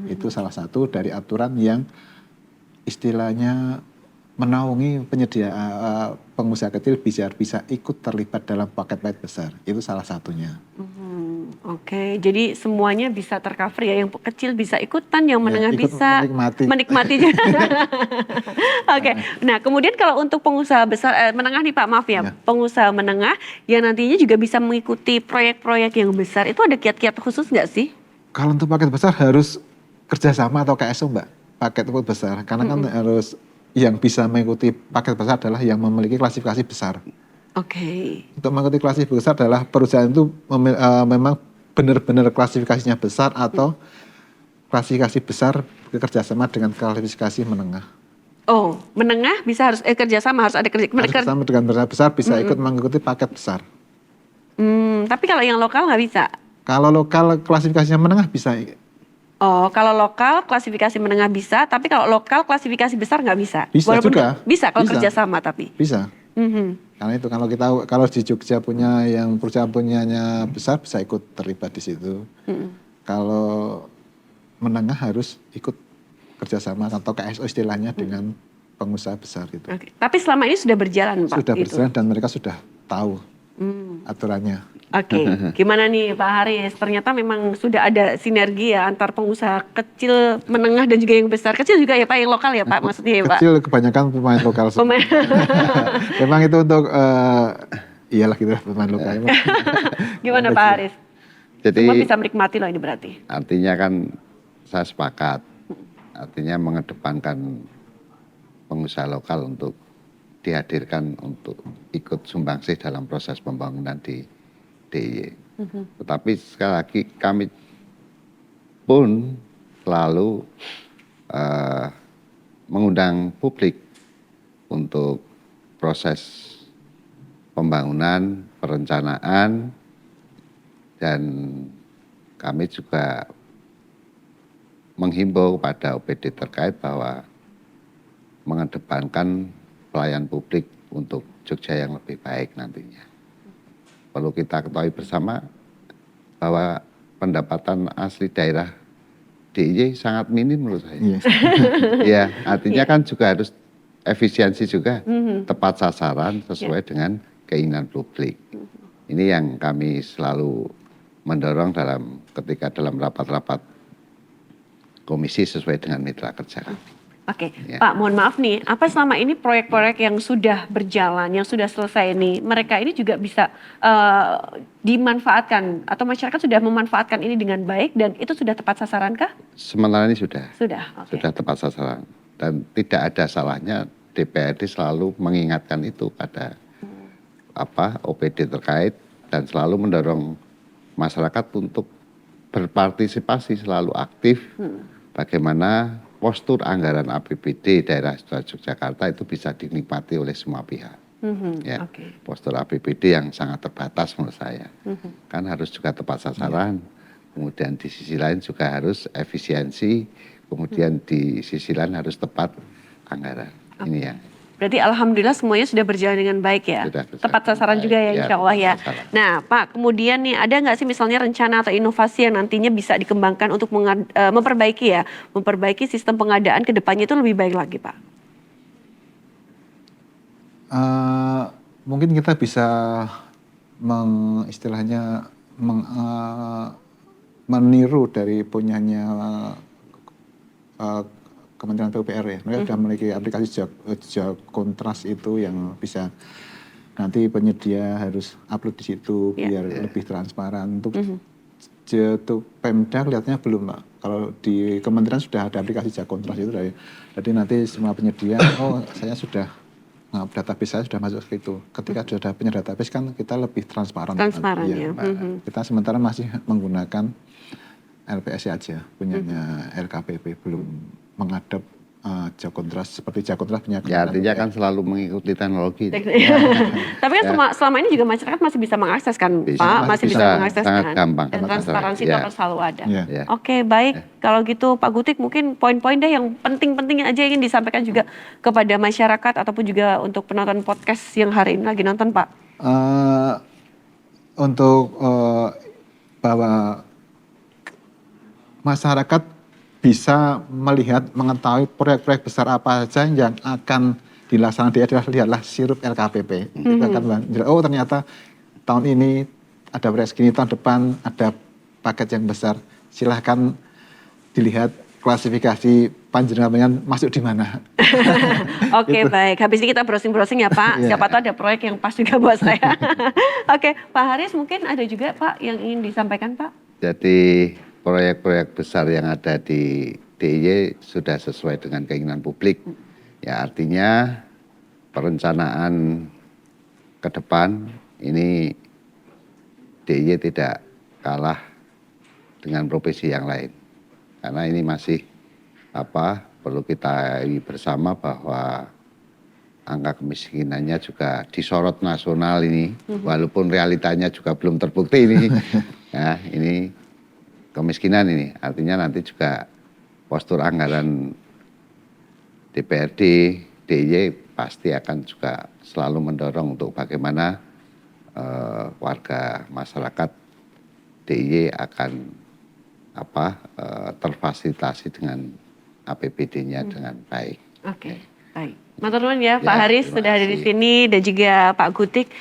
Itu salah satu dari aturan yang istilahnya menaungi penyedia pengusaha kecil bisa ikut terlibat dalam paket-paket besar. Itu salah satunya. Oke, jadi semuanya bisa tercover ya, yang kecil bisa ikutan, yang menengah bisa menikmati juga. Oke, nah kemudian kalau untuk pengusaha besar, menengah nih Pak, maaf ya, pengusaha menengah yang nantinya juga bisa mengikuti proyek-proyek yang besar, itu ada kiat-kiat khusus nggak sih? Kalau untuk paket besar harus kerjasama atau KSO Mbak, paket besar, karena kan harus yang bisa mengikuti paket besar adalah yang memiliki klasifikasi besar. Oke. Untuk mengikuti klasifikasi besar adalah perusahaan itu memang benar-benar klasifikasinya besar atau klasifikasi besar bekerjasama dengan klasifikasi menengah. Oh, menengah bisa harus kerjasama, harus ada kerjasama dengan perusahaan besar bisa ikut mengikuti paket besar. Tapi kalau yang lokal nggak bisa? Kalau lokal klasifikasinya menengah bisa. Oh, kalau lokal klasifikasi menengah bisa, tapi kalau lokal klasifikasi besar nggak bisa? Bisa walaupun juga. Bisa kalau kerjasama tapi? Bisa. Karena itu kalau di Jogja punya yang perusahaan punyanya besar bisa ikut terlibat di situ. Kalau menengah harus ikut kerjasama atau KSO istilahnya dengan pengusaha besar itu. Oke. Tapi selama ini sudah berjalan Pak? Sudah berjalan dan mereka sudah tahu aturannya. Oke, gimana nih Pak Haris? Ternyata memang sudah ada sinergi ya antar pengusaha kecil, menengah dan juga yang besar. Kecil juga ya Pak, yang lokal ya Pak maksudnya ya Pak? Kecil kebanyakan pemain lokal. Memang itu untuk iyalah gitu pemain lokal. Gimana Pak Haris? Jadi semua bisa menikmati loh ini berarti. Artinya kan saya sepakat. Artinya mengedepankan pengusaha lokal untuk dihadirkan untuk ikut sumbangsih dalam proses pembangunan di DIY. Tetapi sekali lagi kami pun selalu mengundang publik untuk proses pembangunan, perencanaan, dan kami juga menghimbau kepada OPD terkait bahwa mengedepankan pelayan publik untuk Jogja yang lebih baik nantinya. Perlu kita ketahui bersama bahwa pendapatan asli daerah DIY sangat minim menurut saya. Ya, artinya kan juga harus efisiensi juga, tepat sasaran sesuai dengan keinginan publik. Ini yang kami selalu mendorong ketika dalam rapat-rapat komisi sesuai dengan mitra kerja kami. Oke, Ya. Pak, mohon maaf nih, apa selama ini proyek-proyek yang sudah berjalan, yang sudah selesai ini, mereka ini juga bisa dimanfaatkan atau masyarakat sudah memanfaatkan ini dengan baik dan itu sudah tepat sasaran kah? Sementara ini sudah. Sudah, oke. Sudah tepat sasaran. Dan tidak ada salahnya DPRD selalu mengingatkan itu pada OPD terkait dan selalu mendorong masyarakat untuk berpartisipasi selalu aktif bagaimana postur anggaran APBD daerah istimewa Yogyakarta itu bisa dinikmati oleh semua pihak. Ya, postur APBD yang sangat terbatas menurut saya. Kan harus juga tepat sasaran, kemudian di sisi lain juga harus efisiensi, kemudian di sisi lain harus tepat anggaran. Ini ya. Berarti alhamdulillah semuanya sudah berjalan dengan baik ya. Tepat sasaran juga ya, insya Allah ya. Nah Pak, kemudian nih ada nggak sih misalnya rencana atau inovasi yang nantinya bisa dikembangkan untuk memperbaiki sistem pengadaan ke depannya itu lebih baik lagi Pak? Mungkin kita bisa meniru dari punyanya Kementerian PUPR ya. Mereka sudah memiliki aplikasi Jakontras itu yang bisa nanti penyedia harus upload di situ biar lebih transparan. Untuk Pemda kelihatannya belum Pak. Kalau di Kementerian sudah ada aplikasi Jakontras itu. Jadi nanti semua penyedia, saya sudah database saya sudah masuk ke itu. Ketika sudah punya database kan kita lebih transparan. Transparan ya. Kita sementara masih menggunakan LPSC aja, punyanya LKPP, belum menghadap Jakontras seperti Jakontras punya. Ya artinya kan selalu mengikuti teknologi. Tapi kan selama ini juga masyarakat masih bisa mengakses kan Pak, masih bisa mengakses sangat gampang. Dan transparansi itu akan selalu ada. Ya. Oke, baik. Kalau gitu Pak Gutik mungkin poin-poin deh yang penting-penting aja ingin disampaikan juga kepada masyarakat ataupun juga untuk penonton podcast yang hari ini lagi nonton Pak. Untuk bahwa masyarakat bisa melihat, mengetahui proyek-proyek besar apa saja yang akan dilaksanakan di adalah lihatlah sirup LKPP. Itu akan ternyata tahun ini ada proyek segini, tahun depan ada paket yang besar. Silahkan dilihat klasifikasi panjenengan masuk di mana. Oke, baik. Habis ini kita browsing-browsing ya Pak. Siapa tahu ada proyek yang pas juga buat saya. Oke, Pak Haris mungkin ada juga Pak yang ingin disampaikan Pak. Jadi proyek-proyek besar yang ada di DIY sudah sesuai dengan keinginan publik. Ya artinya perencanaan ke depan ini DIY tidak kalah dengan provinsi yang lain. Karena ini masih perlu kita bersama bahwa angka kemiskinannya juga disorot nasional ini, walaupun realitanya juga belum terbukti ini. Ya, ini kemiskinan ini artinya nanti juga postur anggaran DPRD, DIY pasti akan juga selalu mendorong untuk bagaimana warga masyarakat DIY akan terfasilitasi dengan APBD-nya dengan baik. Oke, baik. Matur nuwun ya Pak Haris sudah ada di sini dan juga Pak Gutik.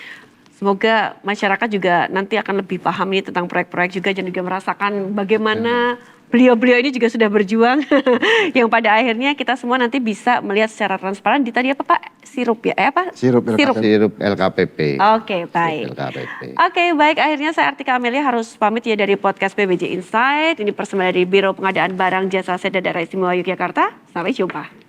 Semoga masyarakat juga nanti akan lebih paham nih tentang proyek-proyek juga dan juga merasakan bagaimana beliau-beliau ini juga sudah berjuang yang pada akhirnya kita semua nanti bisa melihat secara transparan di tadi apa Pak? Sirup ya? Sirup LKPP. Oke, baik. Oke, baik. Akhirnya saya Artika Amelia harus pamit ya dari podcast PBJ Insight. Ini persembahan dari Biro Pengadaan Barang Jasa Seda Daerah Istimewa Yogyakarta. Sampai jumpa.